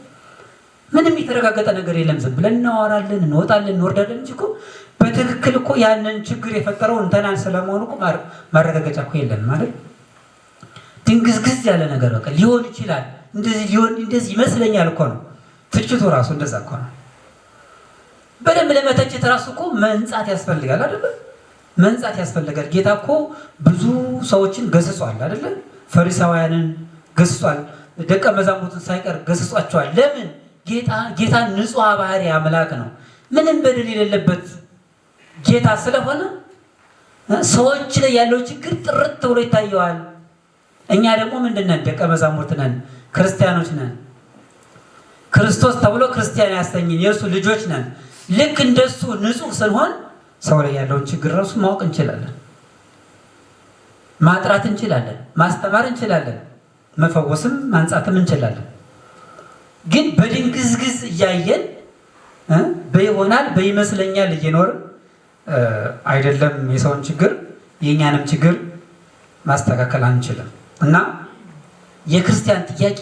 Speaker 1: ምንም የተረጋገጠ ነገር የለም። ዝም ብለን እናወራለን፣ እንወጣለን፣ እንወርዳለን እንጂ እኮ በትክክል እኮ ያንን ችግር የፈጠረው እንተናን ስለመሆኑ እኮ ማረጋገጫ እኮ የለም ማለት። ድንግዝግዝ ያለ ነገር በቃ ሊሆን ይችላል፣ እንደዚህ ይመስለኛል እኮ ነው። ትችቱ ራሱ እንደዛ እኮ ነው። በደንብ ለመተቸት ራሱ እኮ መንጻት ያስፈልጋል አይደል? መንጻት ያስፈልጋል። ጌታ እኮ ብዙ ሰዎችን ገስጿል አይደል? ፈሪሳውያንን ገስጿል፣ ደቀ መዛሙርቱን ሳይቀር ገስጿቸዋል። ለምን? ጌታ ንጹሕ ባህሪ አምላክ ነው። ምንም በደል የሌለበት ጌታ ስለሆነ ሰዎች ላይ ያለው ችግር ጥርት ብሎ ይታየዋል። እኛ ደግሞ ምንድነን? ደቀ መዛሙርት ነን፣ ክርስቲያኖች ነን። ክርስቶስ ተብሎ ክርስቲያን ያሰኝን የእርሱ ልጆች ነን። ልክ እንደሱ ንጹሕ ስንሆን ሰው ላይ ያለውን ችግር ራሱ ማወቅ እንችላለን፣ ማጥራት እንችላለን፣ ማስተማር እንችላለን፣ መፈወስም ማንጻትም እንችላለን። ግን በድንግዝግዝ እያየን በይሆናል በይመስለኛል እየኖርን አይደለም የሰውን ችግር የእኛንም ችግር ማስተካከል አንችልም። እና የክርስቲያን ጥያቄ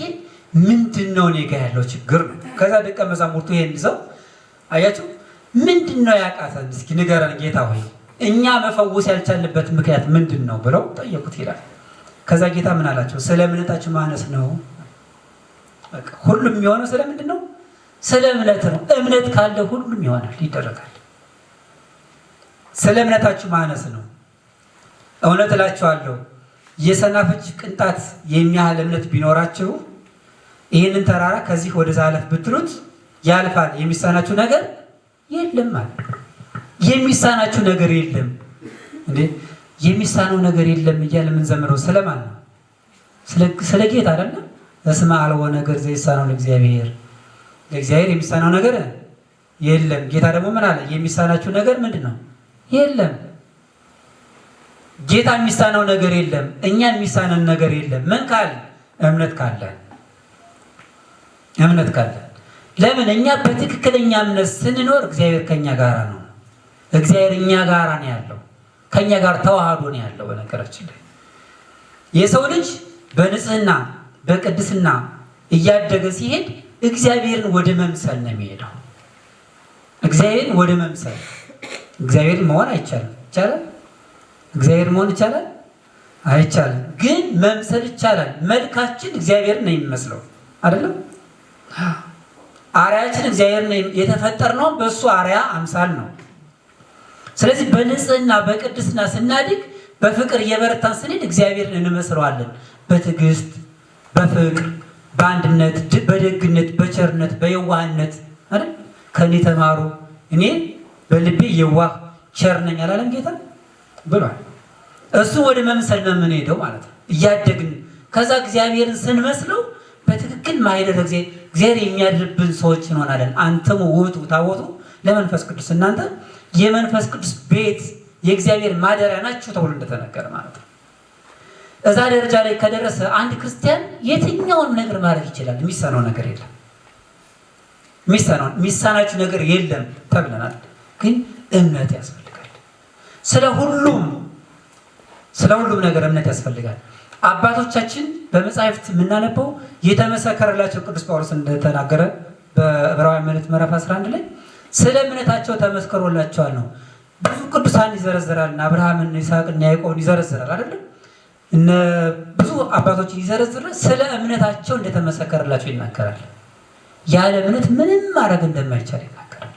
Speaker 1: ምንድነው? እኔ ጋ ያለው ችግር ነው። ከዛ ደቀ መዛሙርቱ ይሄን ይዘው አያችሁ፣ ምንድነው ያቃተን? እስኪ ንገረን ጌታ ሆይ፣ እኛ መፈወስ ያልቻልንበት ምክንያት ምንድነው ብለው ጠየቁት ይላል። ከዛ ጌታ ምን አላቸው? ስለ እምነታችሁ ማነስ ነው። በቃ ሁሉም የሚሆነው ስለምንድን ነው? ስለ እምነት ነው። እምነት ካለ ሁሉም ይሆናል፣ ይደረጋል። ስለ እምነታችሁ ማነስ ነው። እውነት እላችኋለሁ የሰናፍጭ ቅንጣት የሚያህል እምነት ቢኖራችሁ ይህንን ተራራ ከዚህ ወደዛ አለፍ ብትሉት ያልፋል፣ የሚሳናችሁ ነገር የለም ማለት። የሚሳናችሁ ነገር የለም እንዴ? የሚሳነው ነገር የለም እያለ ምን ዘምረው ስለማን ነው? ስለ ጌታ አይደለም? እስመ አልቦ ነገር ዘይሳነው ለእግዚአብሔር፣ ለእግዚአብሔር የሚሳነው ነገር የለም። ጌታ ደግሞ ምን አለ? የሚሳናችሁ ነገር ምንድነው? የለም። ጌታ የሚሳነው ነገር የለም። እኛ የሚሳነን ነገር የለም። ምን ካለ? እምነት ካለ። እምነት ካለ። ለምን? እኛ በትክክለኛ እምነት ስንኖር እግዚአብሔር ከኛ ጋር ነው። እግዚአብሔር እኛ ጋር ነው ያለው። ከኛ ጋር ተዋህዶ ነው ያለው። በነገራችን ላይ የሰው ልጅ በንጽህና በቅድስና እያደገ ሲሄድ እግዚአብሔርን ወደ መምሰል ነው የሚሄደው። እግዚአብሔርን ወደ መምሰል። እግዚአብሔርን መሆን አይቻልም። ይቻላል? እግዚአብሔር መሆን ይቻላል? አይቻልም። ግን መምሰል ይቻላል። መልካችን እግዚአብሔርን ነው የሚመስለው አይደለም? አርአያችን እግዚአብሔር ነው። የተፈጠርነው በእሱ አርአያ አምሳል ነው። ስለዚህ በንጽህና በቅድስና ስናድግ በፍቅር እየበረታን ስንሄድ እግዚአብሔርን እንመስለዋለን። በትዕግስት፣ በፍቅር፣ በአንድነት፣ በደግነት፣ በቸርነት፣ በየዋህነት አይደል? ከኔ ተማሩ እኔ በልቤ የዋህ ቸር ነኝ አላለም ጌታ ብሏል። እሱ ወደ መምሰል ነው የምንሄደው ማለት ነው እያደግን። ከዛ እግዚአብሔርን ስንመስለው በትክክል ማይደረ እግዚአብሔር የሚያድርብን ሰዎች እንሆናለን። አንተሙ ውእቱ ታቦቱ ለመንፈስ ቅዱስ፣ እናንተ የመንፈስ ቅዱስ ቤት የእግዚአብሔር ማደሪያ ናችሁ ተብሎ እንደተነገረ ማለት ነው። እዛ ደረጃ ላይ ከደረሰ አንድ ክርስቲያን የትኛውን ነገር ማድረግ ይችላል። የሚሳነው ነገር የለም። የሚሳናችሁ ነገር የለም ተብለናል። ግን እምነት ያስፈልጋል። ስለ ሁሉም ነገር እምነት ያስፈልጋል። አባቶቻችን በመጻሕፍት የምናነበው የተመሰከረላቸው ቅዱስ ጳውሎስ እንደተናገረ በዕብራውያን መልእክት ምዕራፍ 11 ላይ ስለ እምነታቸው ተመስክሮላቸዋል ነው። ብዙ ቅዱሳን ይዘረዝራል። አብርሃምን፣ ይስሐቅን፣ ያዕቆብን ይዘረዝራል አይደለም? ብዙ አባቶችን ይዘረዝራል። ስለ እምነታቸው እንደተመሰከረላቸው ይናገራል። ያለ እምነት ምንም ማድረግ እንደማይቻል ይናገራል።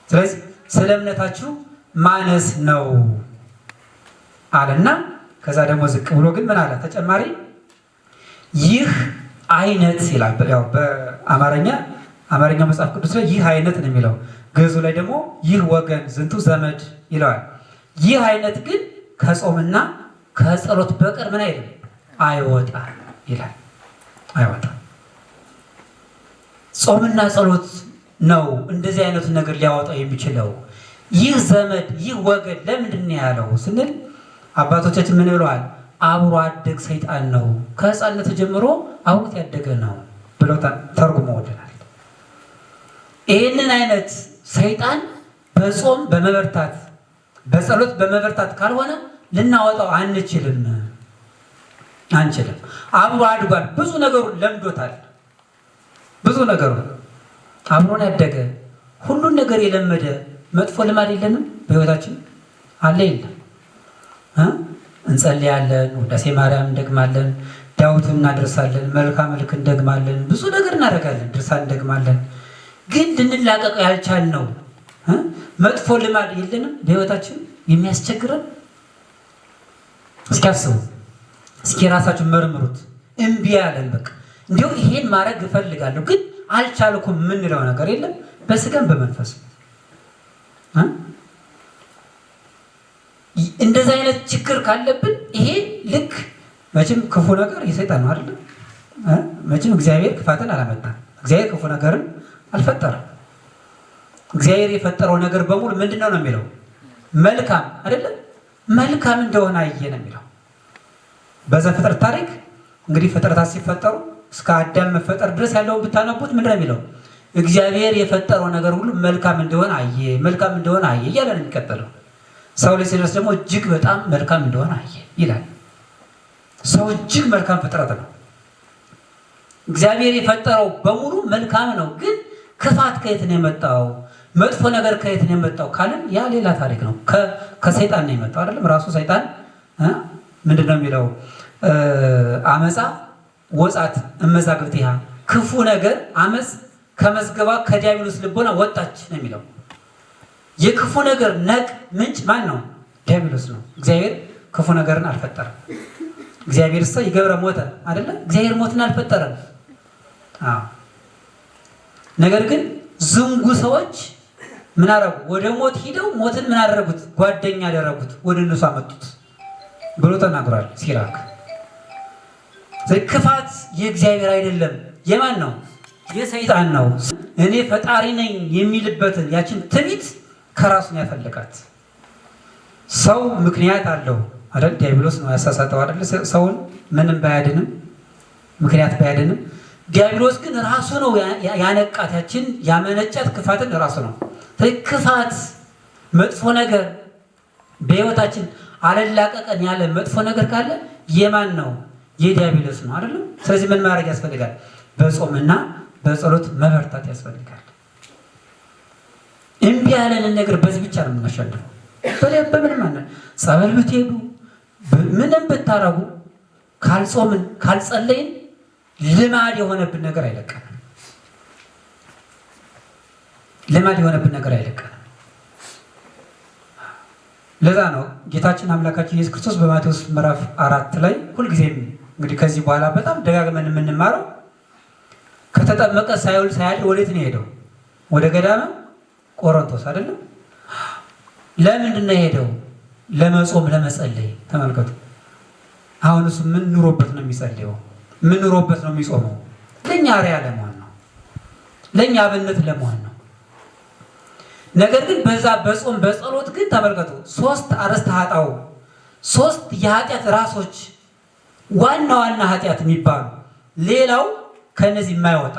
Speaker 1: ስለዚህ ስለ እምነታችሁ ማነስ ነው አለና ከዛ ደግሞ ዝቅ ብሎ ግን ምን አለ ተጨማሪ? ይህ አይነት ይላል። ያው በአማርኛ መጽሐፍ ቅዱስ ላይ ይህ አይነት ነው የሚለው። ግዕዙ ላይ ደግሞ ይህ ወገን ዝንቱ ዘመድ ይለዋል። ይህ አይነት ግን ከጾምና ከጸሎት በቀር ምን አይልም አይወጣም ይላል። አይወጣም። ጾምና ጸሎት ነው እንደዚህ አይነቱ ነገር ሊያወጣው የሚችለው። ይህ ዘመድ ይህ ወገን ለምንድን ነው ያለው ስንል አባቶቻችን ምን ብለዋል? አብሮ አደግ ሰይጣን ነው፣ ከሕፃንነት ጀምሮ አብሮት ያደገ ነው ብለው ተርጉመውልናል። ይህንን አይነት ሰይጣን በጾም በመበርታት በጸሎት በመበርታት ካልሆነ ልናወጣው አንችልም። አብሮ አድጓል። ብዙ ነገሩን ለምዶታል። ብዙ ነገሩ አብሮን ያደገ ሁሉን ነገር የለመደ መጥፎ ልማድ የለንም በሕይወታችን አለ የለም? እንጸልያለን፣ ውዳሴ ማርያም እንደግማለን፣ ዳዊትን እናደርሳለን፣ መልካ መልክ እንደግማለን፣ ብዙ ነገር እናደርጋለን፣ ድርሳን እንደግማለን። ግን ልንላቀቀው ያልቻልነው መጥፎ ልማድ የለንም በሕይወታችን የሚያስቸግረን? እስኪ አስቡ፣ እስኪ ራሳችሁን መርምሩት። እምቢ ያለን በቃ እንዲሁ ይሄን ማድረግ እፈልጋለሁ ግን አልቻልኩም የምንለው ነገር የለም? በስጋም በመንፈስ እንደዚህ አይነት ችግር ካለብን ይሄ ልክ መቼም ክፉ ነገር የሰይጣን ነው አይደለም? መቼም እግዚአብሔር ክፋትን አላመጣም። እግዚአብሔር ክፉ ነገርን አልፈጠረም። እግዚአብሔር የፈጠረው ነገር በሙሉ ምንድነው ነው የሚለው? መልካም አይደለም? መልካም እንደሆነ አየ ነው የሚለው። በዘፍጥረት ታሪክ እንግዲህ ፍጥረታት ሲፈጠሩ እስከ አዳም መፈጠር ድረስ ያለውን ብታነቡት ምንድነው የሚለው? እግዚአብሔር የፈጠረው ነገር ሁሉ መልካም እንደሆነ አየ እያለ ነው የሚቀጥለው። ሰው ላይ ሲደርስ ደግሞ እጅግ በጣም መልካም እንደሆነ አየ ይላል። ሰው እጅግ መልካም ፍጥረት ነው። እግዚአብሔር የፈጠረው በሙሉ መልካም ነው። ግን ክፋት ከየት ነው የመጣው? መጥፎ ነገር ከየት ነው የመጣው ካልን ያ ሌላ ታሪክ ነው። ከሰይጣን ነው የመጣው አይደለም? ራሱ ሰይጣን ምንድነው የሚለው? አመፃ ወጻት እመዛግብቲሃ፣ ክፉ ነገር አመፅ ከመዝገባ ከዲያብሎስ ልቦና ወጣች ነው የሚለው። የክፉ ነገር ምንጭ ማን ነው? ዲያብሎስ ነው። እግዚአብሔር ክፉ ነገርን አልፈጠረም። እግዚአብሔር ይገብረ ሞተ አይደለ? እግዚአብሔር ሞትን አልፈጠረም። ነገር ግን ዝንጉ ሰዎች ምን አደረጉ? ወደ ሞት ሂደው ሞትን ምን አደረጉት? ጓደኛ ያደረጉት፣ ወደ እነሱ አመጡት ብሎ ተናግሯል ሲራክ። ክፋት የእግዚአብሔር አይደለም። የማን ነው? የሰይጣን ነው። እኔ ፈጣሪ ነኝ የሚልበትን ያችን ትዕቢት ከራሱን ያፈልቃት። ሰው ምክንያት አለው አይደል? ዲያብሎስ ነው ያሳሳተው አይደል? ሰውን ምንም ባያድንም ምክንያት ባያድንም፣ ዲያብሎስ ግን ራሱ ነው ያነቃት። ያችን ያመነጫት ክፋትን ራሱ ነው። ክፋት መጥፎ ነገር በህይወታችን አለላቀቀን ያለ መጥፎ ነገር ካለ የማን ነው? የዲያብሎስ ነው አይደል? ስለዚህ ምን ማድረግ ያስፈልጋል? በጾምና በጸሎት መበርታት ያስፈልጋል። እምቢ ያለንን ነገር በዚህ ብቻ ነው የምናሸንፈው። በምንም ማለት ጸበል ብትሄዱ ምንም ብታረጉ ካልጾምን ካልጸለይን ልማድ የሆነብን ነገር አይለቀንም። ልማድ የሆነብን ነገር አይለቀንም። ለዛ ነው ጌታችን አምላካችን ኢየሱስ ክርስቶስ በማቴዎስ ምዕራፍ 4 ላይ ሁልጊዜም እንግዲህ ከዚህ በኋላ በጣም ደጋግመን የምንማረው ከተጠመቀ ሳይውል ሳያድር ወዴት ነው የሄደው? ወደ ገዳመ ቆሮንቶስ አይደለም? ለምንድን ነው የሄደው? ለመጾም ለመጸለይ። ተመልከቱ። አሁን እሱ ምን ኑሮበት ነው የሚጸልየው? ምን ኑሮበት ነው የሚጾመው? ለኛ አርአያ ለመሆን ነው፣ ለኛ አብነት ለመሆን ነው። ነገር ግን በዛ በጾም በጸሎት ግን ተመልከቱ፣ 3 አርእስተ ኃጣውእ፣ 3 የኃጢአት ራሶች ዋና ዋና ኃጢአት የሚባሉ ሌላው ከነዚህ የማይወጣ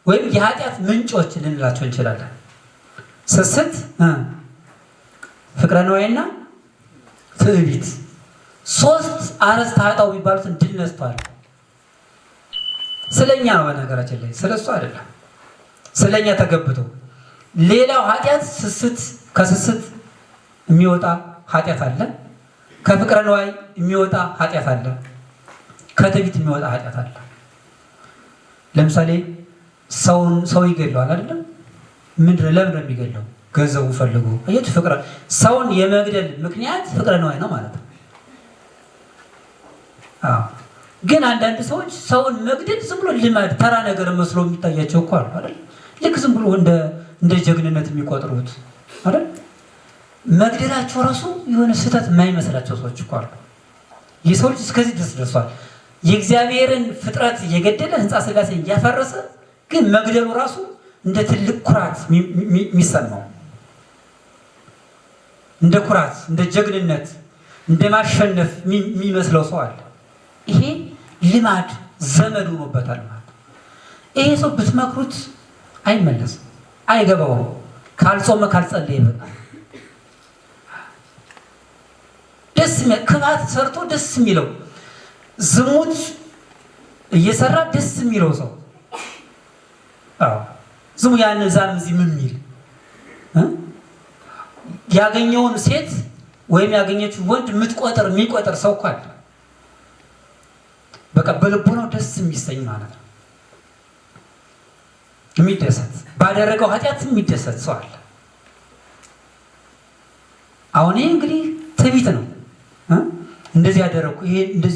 Speaker 1: ወይም የኃጢአት ምንጮች ልንላቸው እንችላለን። ስስት፣ ፍቅረ ነዋይና ትዕቢት 3 አርእስተ ኃጣውእ የሚባሉትን ድል ነስቷል። ስለኛ ነው በነገራችን ላይ ስለሱ አይደለም። ስለኛ ተገብቶ ሌላው ኃጢአት ስስት፣ ከስስት የሚወጣ ኃጢአት አለ። ከፍቅረ ነዋይ የሚወጣ ኃጢአት አለ። ከትዕቢት የሚወጣ ኃጢአት አለ። ለምሳሌ ሰው ይገድለዋል አይደለም? ምንድነው? ለምን ነው የሚገድለው? ገንዘቡ ፈልጎ። አየት ፍቅረ ሰውን የመግደል ምክንያት ፍቅረ ነዋይ ነው ማለት ነው። ግን አንዳንድ ሰዎች ሰውን መግደል ዝም ብሎ ልማድ ተራ ነገር መስሎ የሚታያቸው እኮ አሉ አይደል? ልክ ዝም ብሎ እንደ ጀግንነት የሚቆጥሩት አይደል? መግደላቸው ራሱ የሆነ ስህተት የማይመስላቸው ሰዎች እኮ አሉ። የሰው ልጅ እስከዚህ ድረስ ደርሷል። የእግዚአብሔርን ፍጥረት እየገደለ ሕንፃ ሥላሴን እያፈረሰ ግን መግደሉ ራሱ እንደ ትልቅ ኩራት የሚሰማው፣ እንደ ኩራት፣ እንደ ጀግንነት፣ እንደ ማሸነፍ የሚመስለው ሰው አለ። ይሄ ልማድ ዘመድ ሆኖበታል ማለት። ይሄ ሰው ብትመክሩት አይመለስም፣ አይገባውም። ካልጾመ ካልጸለየ ይበቃል። ደስ ክፋት ሰርቶ ደስ የሚለው ዝሙት እየሰራ ደስ የሚለው ሰው ዝሙ ያንን ዛም እዚህ ምን የሚል ያገኘውን ሴት ወይም ያገኘችው ወንድ የሚቆጥር ሰው እኮ አለ። በቃ በልቡ ነው ደስ የሚሰኝ ማለት ነው። የሚደሰት ባደረገው ኃጢአት የሚደሰት ሰው አለ። አሁን ይሄ እንግዲህ ትዕቢት ነው። እንደዚህ ያደረኩ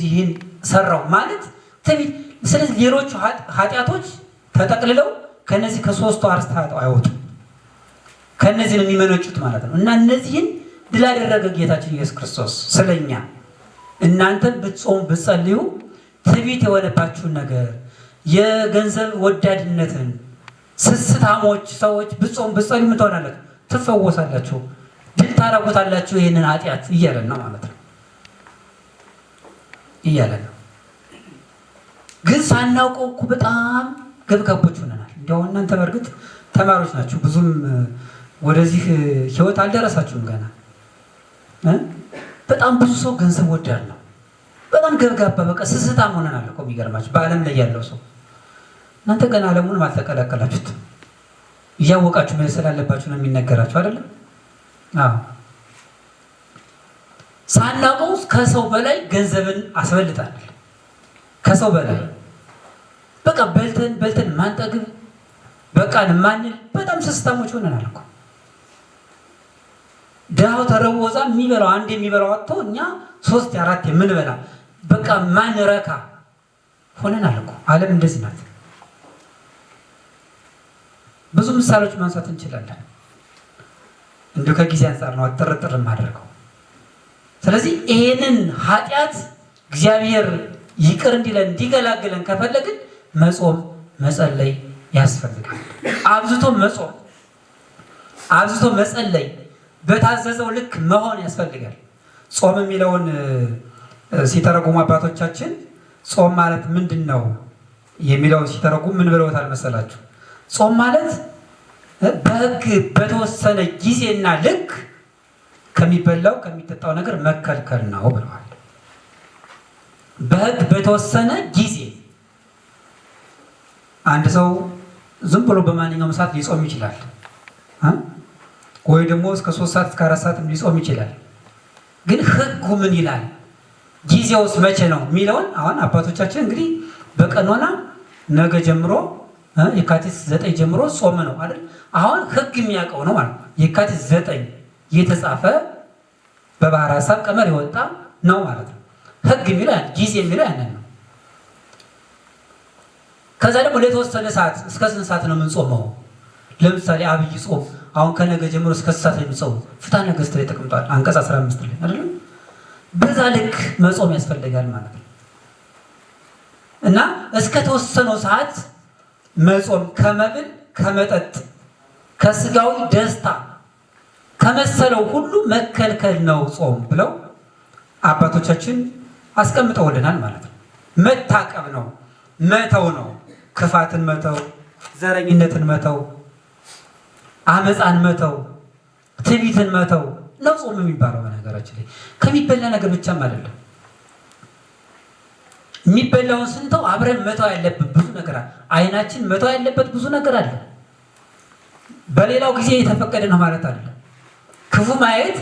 Speaker 1: ይሄን ሰራው ማለት ትዕቢት። ስለዚህ ሌሎቹ ኃጢአቶች ተጠቅልለው ከነዚህ ከ3ቱ አርእስተ ኃጣውእ አይወጡም። ከነዚህ ነው የሚመነጩት ማለት ነው። እና እነዚህን ድል ያደረገ ጌታችን ኢየሱስ ክርስቶስ ስለኛ እናንተ ብትጾሙ ብትጸልዩ ትዕቢት የሆነባችሁን ነገር የገንዘብ ወዳድነትን ስስታሞች ሰዎች ብትጾሙ ብትጸልዩ ምን ትሆናላችሁ? ትፈወሳላችሁ፣ ድል ታደርጉታላችሁ ይህንን ኃጢአት እያለን ነው ማለት ነው። እያለን ነው። ግን ሳናውቀው እኮ በጣም ገብጋቦች ሆነናል። እንዲያው እናንተ በእርግጥ ተማሪዎች ናችሁ፣ ብዙም ወደዚህ ህይወት አልደረሳችሁም ገና። በጣም ብዙ ሰው ገንዘብ ወዳድ ነው። በጣም ገብጋባ፣ በቃ ስስታም ሆነናል እኮ የሚገርማችሁ በዓለም ላይ ያለው ሰው። እናንተ ገና ዓለሙንም አልተቀላቀላችሁትም። እያወቃችሁ መሄድ ስላለባችሁ ነው የሚነገራችሁ አይደለም? አዎ። ሳናውቀው ከሰው በላይ ገንዘብን አስበልጣናል። ከሰው በላይ በቃ በልተን ማንጠግብ በቃን ማንል በጣም ስስታሞች ሆነናል እኮ። ደሃው ተረቦዛ የሚበላው አንድ የሚበላው አጥቶ እኛ 3 4 የምንበላ በቃ ማንረካ ሆነናል እኮ። ዓለም እንደዚህ ናት። ብዙ ምሳሌዎች ማንሳት እንችላለን። እንዲሁ ከጊዜ አንፃር ነው አጥርጥር የማደርገው። ስለዚህ ይሄንን ኃጢአት እግዚአብሔር ይቅር እንዲለን እንዲገላግለን ከፈለግን መጾም፣ መጸለይ፣ ያስፈልጋል። አብዝቶ መጾም፣ አብዝቶ መጸለይ፣ በታዘዘው ልክ መሆን ያስፈልጋል። ጾም የሚለውን ሲተረጉሙ አባቶቻችን ጾም ማለት ምንድን ነው የሚለው ሲተረጉም ምን ብለውታል መሰላችሁ? ጾም ማለት በሕግ በተወሰነ ጊዜና ልክ ከሚበላው ከሚጠጣው ነገር መከልከል ነው ብለዋል። በሕግ በተወሰነ ጊዜ አንድ ሰው ዝም ብሎ በማንኛውም ሰዓት ሊጾም ይችላል፣ ወይ ደግሞ እስከ 3 ሰዓት እስከ 4 ሰዓት ሊጾም ይችላል። ግን ሕጉ ምን ይላል? ጊዜውስ መቼ ነው የሚለውን አሁን አባቶቻችን እንግዲህ በቀኖና ነገ ጀምሮ የካቲት 9 ጀምሮ ጾም ነው አይደል? አሁን ሕግ የሚያውቀው ነው ማለት ነው። የካቲት 9 የተጻፈ በባህር ሐሳብ ቀመር የወጣ ነው ማለት ነው። ሕግ የሚለው ጊዜ የሚለው ያንን ነው። ከዛ ደግሞ ለተወሰነ ሰዓት እስከ ስንት ሰዓት ነው የምንጾመው? ለምሳሌ አብይ ጾም አሁን ከነገ ጀምሮ እስከ ስንት ሰዓት ነው የሚጾመው? ፍትሐ ነገሥት ላይ ተቀምጧል አንቀጽ 15 ላይ አይደል? በዛ ልክ መጾም ያስፈልጋል ማለት ነው። እና እስከ ተወሰነው ሰዓት መጾም ከመብል ከመጠጥ ከስጋዊ ደስታ ከመሰለው ሁሉ መከልከል ነው ጾም ብለው አባቶቻችን አስቀምጠውልናል ማለት ነው። መታቀብ ነው፣ መተው ነው። ክፋትን መተው፣ ዘረኝነትን መተው፣ አመፃን መተው፣ ትዕቢትን መተው ነው ጾም የሚባለው። በነገራችን ላይ ከሚበላ ነገር ብቻም አይደለም። የሚበላውን ስንተው አብረን መተው ያለበት ብዙ ነገር አለ። አይናችን መተው ያለበት ብዙ ነገር አለ። በሌላው ጊዜ የተፈቀደ ነው ማለት አይደለም። ክፉ ማየት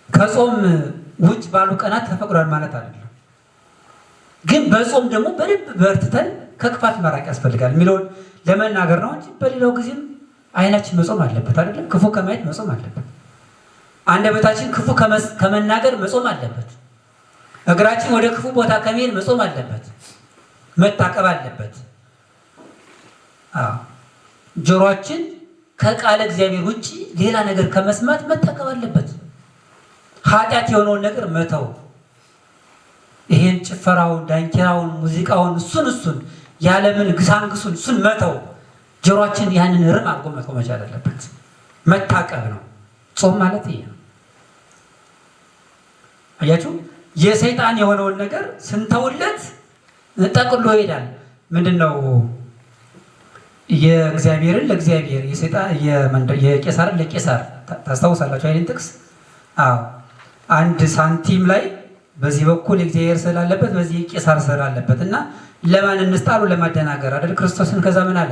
Speaker 1: ከጾም ውጭ ባሉ ቀናት ተፈቅዷል ማለት አይደለም። ግን በጾም ደግሞ በልብ በርትተን ከክፋት መራቅ ያስፈልጋል የሚለውን ለመናገር ነው እንጂ በሌላው ጊዜም አይናችን መጾም አለበት አይደለም። ክፉ ከማየት መጾም አለበት። አንደበታችን ክፉ ከመናገር መጾም አለበት። እግራችን ወደ ክፉ ቦታ ከመሄድ መጾም አለበት፣ መታቀብ አለበት። ጆሮአችን ከቃለ እግዚአብሔር ውጭ ሌላ ነገር ከመስማት መታቀብ አለበት። ኃጢአት የሆነውን ነገር መተው፣ ይሄን ጭፈራውን፣ ዳንኪራውን፣ ሙዚቃውን እሱን ያለምን ግሳንግሱን እሱን መተው። ጆሮአችን ያንን ርም አድርጎ መተው መቻል አለበት። መታቀብ ነው ጾም ማለት ይሄ ነው። አያችሁ፣ የሰይጣን የሆነውን ነገር ስንተውለት ጠቅሎ ይሄዳል። ምንድነው የእግዚአብሔርን ለእግዚአብሔር የቄሳርን ለቄሳር ታስታውሳላችሁ አይደል? ጥቅስ አንድ ሳንቲም ላይ በዚህ በኩል የእግዚአብሔር ስዕል አለበት፣ በዚህ ቄሳር ስዕል አለበት እና ለማን እንስጣሉ? ለማደናገር አይደል? ክርስቶስን ከዛ ምን አለ?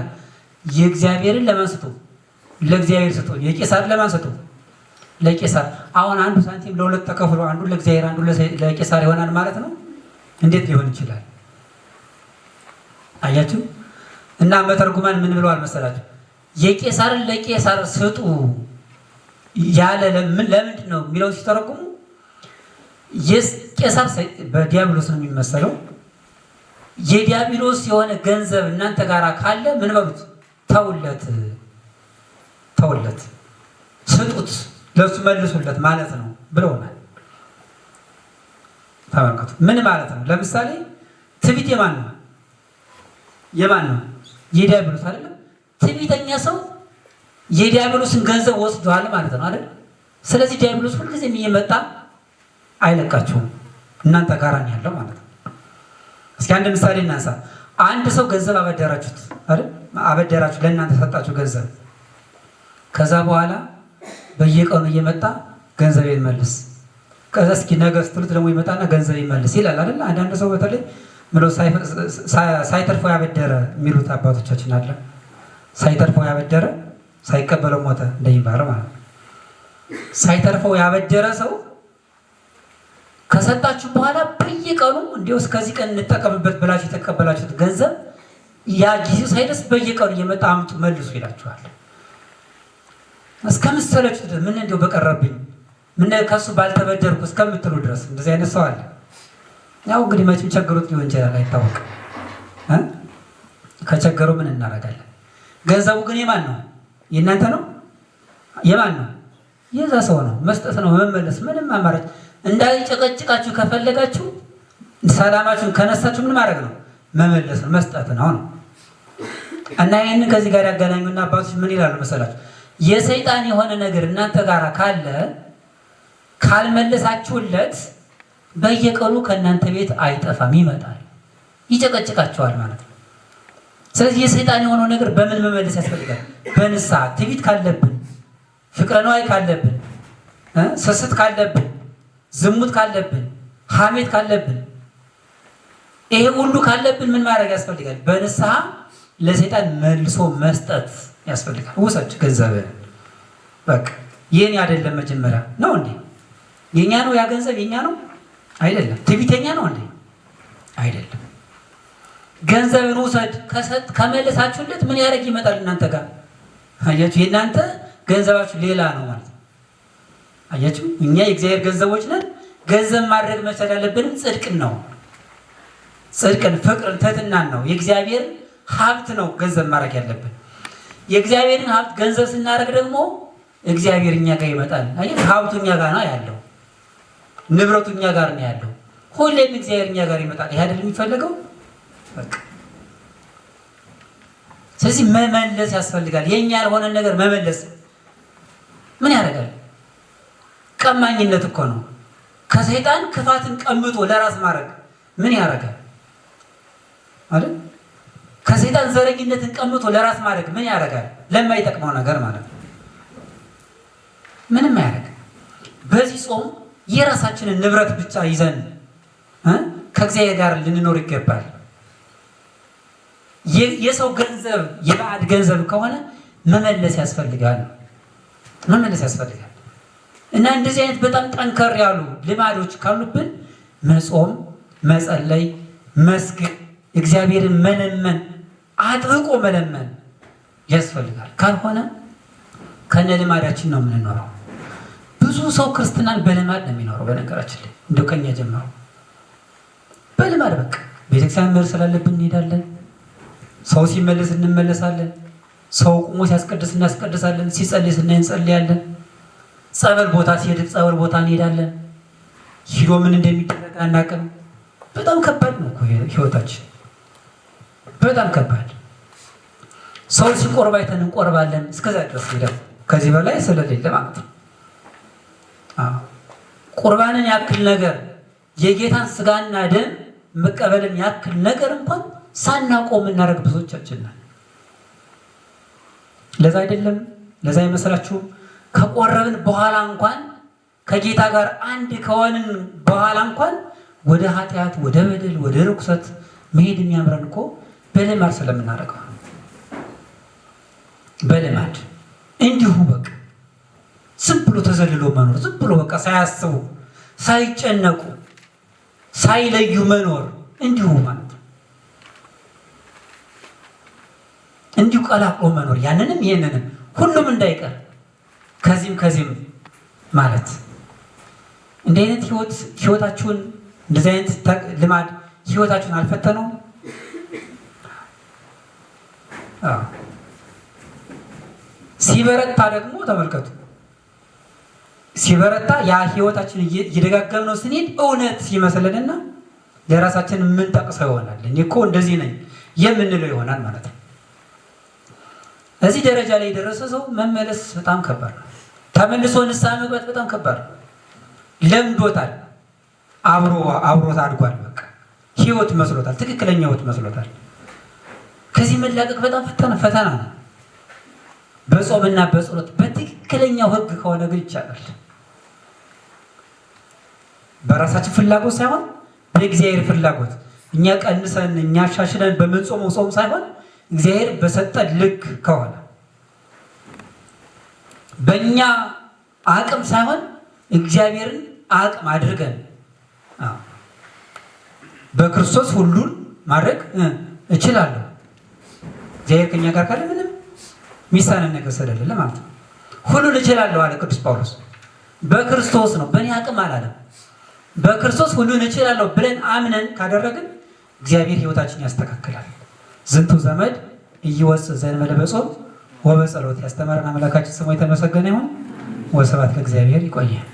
Speaker 1: የእግዚአብሔርን ለማን ስጡ? ለእግዚአብሔር ስጡ። የቄሳር ለማን ስጡ? ለቄሳር። አሁን አንዱ ሳንቲም ለሁለት ተከፍሎ አንዱ ለእግዚአብሔር አንዱ ለቄሳር ይሆናል ማለት ነው? እንዴት ሊሆን ይችላል? አያችሁ። እና መተርጉማን ምን ብለዋል መሰላችሁ? የቄሳርን ለቄሳር ስጡ ያለ ለምንድን ነው የሚለው ሲተረጉሙ የቄሳር በዲያብሎስ ነው የሚመሰለው። የዲያብሎስ የሆነ ገንዘብ እናንተ ጋር ካለ ምን በሉት? ተውለት፣ ስጡት፣ ለሱ መልሱለት ማለት ነው ብለውናል። ተመልከቱ፣ ምን ማለት ነው? ለምሳሌ ትዕቢት የማን ነው? የዲያብሎስ አይደለም። ትዕቢተኛ ሰው የዲያብሎስን ገንዘብ ወስዷል ማለት ነው አይደል? ስለዚህ ዲያብሎስ ሁልጊዜ እየመጣ አይለቃችሁም፣ እናንተ ጋር ነው ያለው ማለት ነው። እስኪ አንድ ምሳሌ እናንሳ። አንድ ሰው ገንዘብ አበደራችሁት አይደል? አበደራችሁ፣ ለእናንተ ሰጣችሁ ገንዘብ። ከዛ በኋላ በየቀኑ እየመጣ ገንዘብ ይመልስ፣ ከዛ እስኪ ነገ ስትሉት ደግሞ ይመጣና ገንዘብ ይመልስ ይላል አይደል? አንዳንድ ሰው በተለይ ምሎ ሳይተርፈው ያበደረ የሚሉት አባቶቻችን አለ። ሳይተርፈው ያበደረ ሳይቀበለው ሞተ እንደሚባለው ማለት ነው። ሳይተርፈው ያበደረ ሰው ከሰጣችሁ በኋላ በየቀኑ እንዲያው እስከዚህ ቀን እንጠቀምበት ብላችሁ የተቀበላችሁት ገንዘብ ያ ጊዜው ሳይደርስ በየቀኑ እየመጣ አምጡ መልሱ ይላችኋል። እስከምትሰለቹት ምን እንደው በቀረብኝ ምን ከሱ ባልተበደርኩ እስከምትሉ ድረስ እንደዚህ አይነት ሰው አለ። ያው እንግዲህ መቼም ቸገሩት ሊሆን ይችላል፣ አይታወቅም። ከቸገረው ምን እናደርጋለን? ገንዘቡ ግን የማን ነው? የእናንተ ነው? የማን ነው? የዛ ሰው ነው። መስጠት ነው፣ መመለስ። ምንም አማራጭ እንዳይጨቀጭቃችሁ ከፈለጋችሁ ሰላማችሁን ከነሳችሁ ምን ማድረግ ነው? መመለስ ነው፣ መስጠት ነው። እና ይህንን ከዚህ ጋር ያገናኙና አባቶች ምን ይላሉ መሰላችሁ? የሰይጣን የሆነ ነገር እናንተ ጋር ካለ ካልመለሳችሁለት በየቀኑ ከእናንተ ቤት አይጠፋም፣ ይመጣል፣ ይጨቀጭቃቸዋል ማለት ነው። ስለዚህ የሰይጣን የሆነው ነገር በምን መመለስ ያስፈልጋል? በንስሐ። ትዕቢት ካለብን፣ ፍቅረ ነዋይ ካለብን፣ ስስት ካለብን፣ ዝሙት ካለብን፣ ሐሜት ካለብን፣ ይሄ ሁሉ ካለብን ምን ማድረግ ያስፈልጋል? በንስሐ ለሰይጣን መልሶ መስጠት ያስፈልጋል። ውሰድ ገንዘብህን፣ በቃ የኔ አይደለም መጀመሪያ ነው እንዴ? የኛ ነው ያ ገንዘብ የኛ ነው አይደለም። ትዕቢተኛ ነው እንዴ? አይደለም። ገንዘብን ውሰድ። ከመለሳችሁለት ምን ያደርግ ይመጣል እናንተ ጋር። አያችሁ፣ የእናንተ ገንዘባችሁ ሌላ ነው ማለት ነው። አያችሁ፣ እኛ የእግዚአብሔር ገንዘቦች ነን። ገንዘብ ማድረግ መቻል ያለብንም ጽድቅን ነው። ጽድቅን፣ ፍቅርን፣ ትሕትናን ነው። የእግዚአብሔር ሀብት ነው ገንዘብ ማድረግ ያለብን። የእግዚአብሔርን ሀብት ገንዘብ ስናደርግ ደግሞ እግዚአብሔር እኛ ጋር ይመጣል። አያችሁ፣ ሀብቱ እኛ ጋር ነው ያለው፣ ንብረቱ እኛ ጋር ነው ያለው። ሁሌም እግዚአብሔር እኛ ጋር ይመጣል። ይሄ አይደል የሚፈልገው? በቃ ስለዚህ መመለስ ያስፈልጋል። የኛ ያልሆነ ነገር መመለስ ምን ያደርጋል? ቀማኝነት እኮ ነው። ከሰይጣን ክፋትን ቀምጦ ለራስ ማድረግ ምን ያደርጋል አይደል? ከሰይጣን ዘረኝነትን ቀምጦ ለራስ ማድረግ ምን ያደርጋል? ለማይጠቅመው ነገር ማለት ነው። ምንም ያደርግ። በዚህ ጾም የራሳችንን ንብረት ብቻ ይዘን ከእግዚአብሔር ጋር ልንኖር ይገባል። የሰው ገንዘብ የባዕድ ገንዘብ ከሆነ መመለስ ያስፈልጋል። መመለስ ያስፈልጋል። እና እንደዚህ አይነት በጣም ጠንከር ያሉ ልማዶች ካሉብን መጾም፣ መጸለይ፣ መስገድ፣ እግዚአብሔርን መለመን፣ አጥብቆ መለመን ያስፈልጋል። ካልሆነ ከነ ልማዳችን ነው የምንኖረው። ብዙ ሰው ክርስትናን በልማድ ነው የሚኖረው። በነገራችን ላይ እንደው ከኛ ጀምሮ በልማድ በቃ ቤተክርስቲያን መሄድ ስላለብን እንሄዳለን። ሰው ሲመለስ እንመለሳለን። ሰው ቁሞ ሲያስቀድስ እናስቀድሳለን። ሲጸልይ ስናይ እንጸልያለን። ጸበል ቦታ ሲሄድ ጸበል ቦታ እንሄዳለን። ሂዶ ምን እንደሚደረግ አናውቅም። በጣም ከባድ ነው እኮ ህይወታችን፣ በጣም ከባድ። ሰው ሲቆርብ አይተን እንቆርባለን። እስከዛ ድረስ ሄዳል። ከዚህ በላይ ስለሌለ ማለት ነው። ቁርባንን ያክል ነገር፣ የጌታን ስጋና ደም መቀበልን ያክል ነገር እንኳን ሳናቆም እናደርግ ብዙዎቻችን ነን። ለዛ አይደለም፣ ለዛ አይመስላችሁም? ከቆረብን በኋላ እንኳን ከጌታ ጋር አንድ ከሆንን በኋላ እንኳን ወደ ኃጢአት፣ ወደ በደል፣ ወደ ርኩሰት መሄድ የሚያምረን እኮ በልማድ ስለምናደርገው። በልማድ እንዲሁ በቃ ዝም ብሎ ተዘልሎ መኖር፣ ዝም ብሎ በቃ ሳያስቡ ሳይጨነቁ ሳይለዩ መኖር እንዲሁ ማለት ነው። እንዲሁ ቀላቅሎ መኖር፣ ያንንም ይሄንንም ሁሉም እንዳይቀር ከዚህም ከዚህም ማለት። እንዲህ አይነት ህይወታችሁን እንደዚህ አይነት ልማድ ህይወታችሁን አልፈተነውም? ሲበረታ ደግሞ ተመልከቱ። ሲበረታ ያ ህይወታችን እየደጋገምነው ስንሄድ እውነት ይመስለንና ለራሳችን የምንጠቅሰው ይሆናል። እኔ እኮ እንደዚህ ነኝ የምንለው ይሆናል ማለት ነው። እዚህ ደረጃ ላይ የደረሰ ሰው መመለስ በጣም ከባድ ነው። ተመልሶ ንስሐ መግባት በጣም ከባድ ነው። ለምዶታል፣ አብሮት አድጓል። በቃ ህይወት መስሎታል፣ ትክክለኛ ህይወት መስሎታል። ከዚህ መላቀቅ በጣም ፈተና ነው። በጾምና በጸሎት በትክክለኛው ህግ ከሆነ ግን ይቻላል። በራሳችን ፍላጎት ሳይሆን በእግዚአብሔር ፍላጎት እኛ ቀንሰን እኛ ሻሽለን በምንጾመው ጾም ሳይሆን እግዚአብሔር በሰጠን ልክ ከሆነ በእኛ አቅም ሳይሆን እግዚአብሔርን አቅም አድርገን በክርስቶስ ሁሉን ማድረግ እችላለሁ። እግዚአብሔር ከኛ ጋር ካለ ምንም ሚሳነን ነገር ስለሌለ ማለት ነው። ሁሉን እችላለሁ አለ ቅዱስ ጳውሎስ። በክርስቶስ ነው፣ በእኔ አቅም አላለም። በክርስቶስ ሁሉን እችላለሁ ብለን አምነን ካደረግን እግዚአብሔር ህይወታችን ያስተካክላል። ዝንቱ ዘመድ እይወፅእ ዘእንበለ በጾም ወበጸሎት ያስተማረን አምላካችን ስሙ የተመሰገነ ይሁን። ወስብሐት ለእግዚአብሔር። ይቆያል።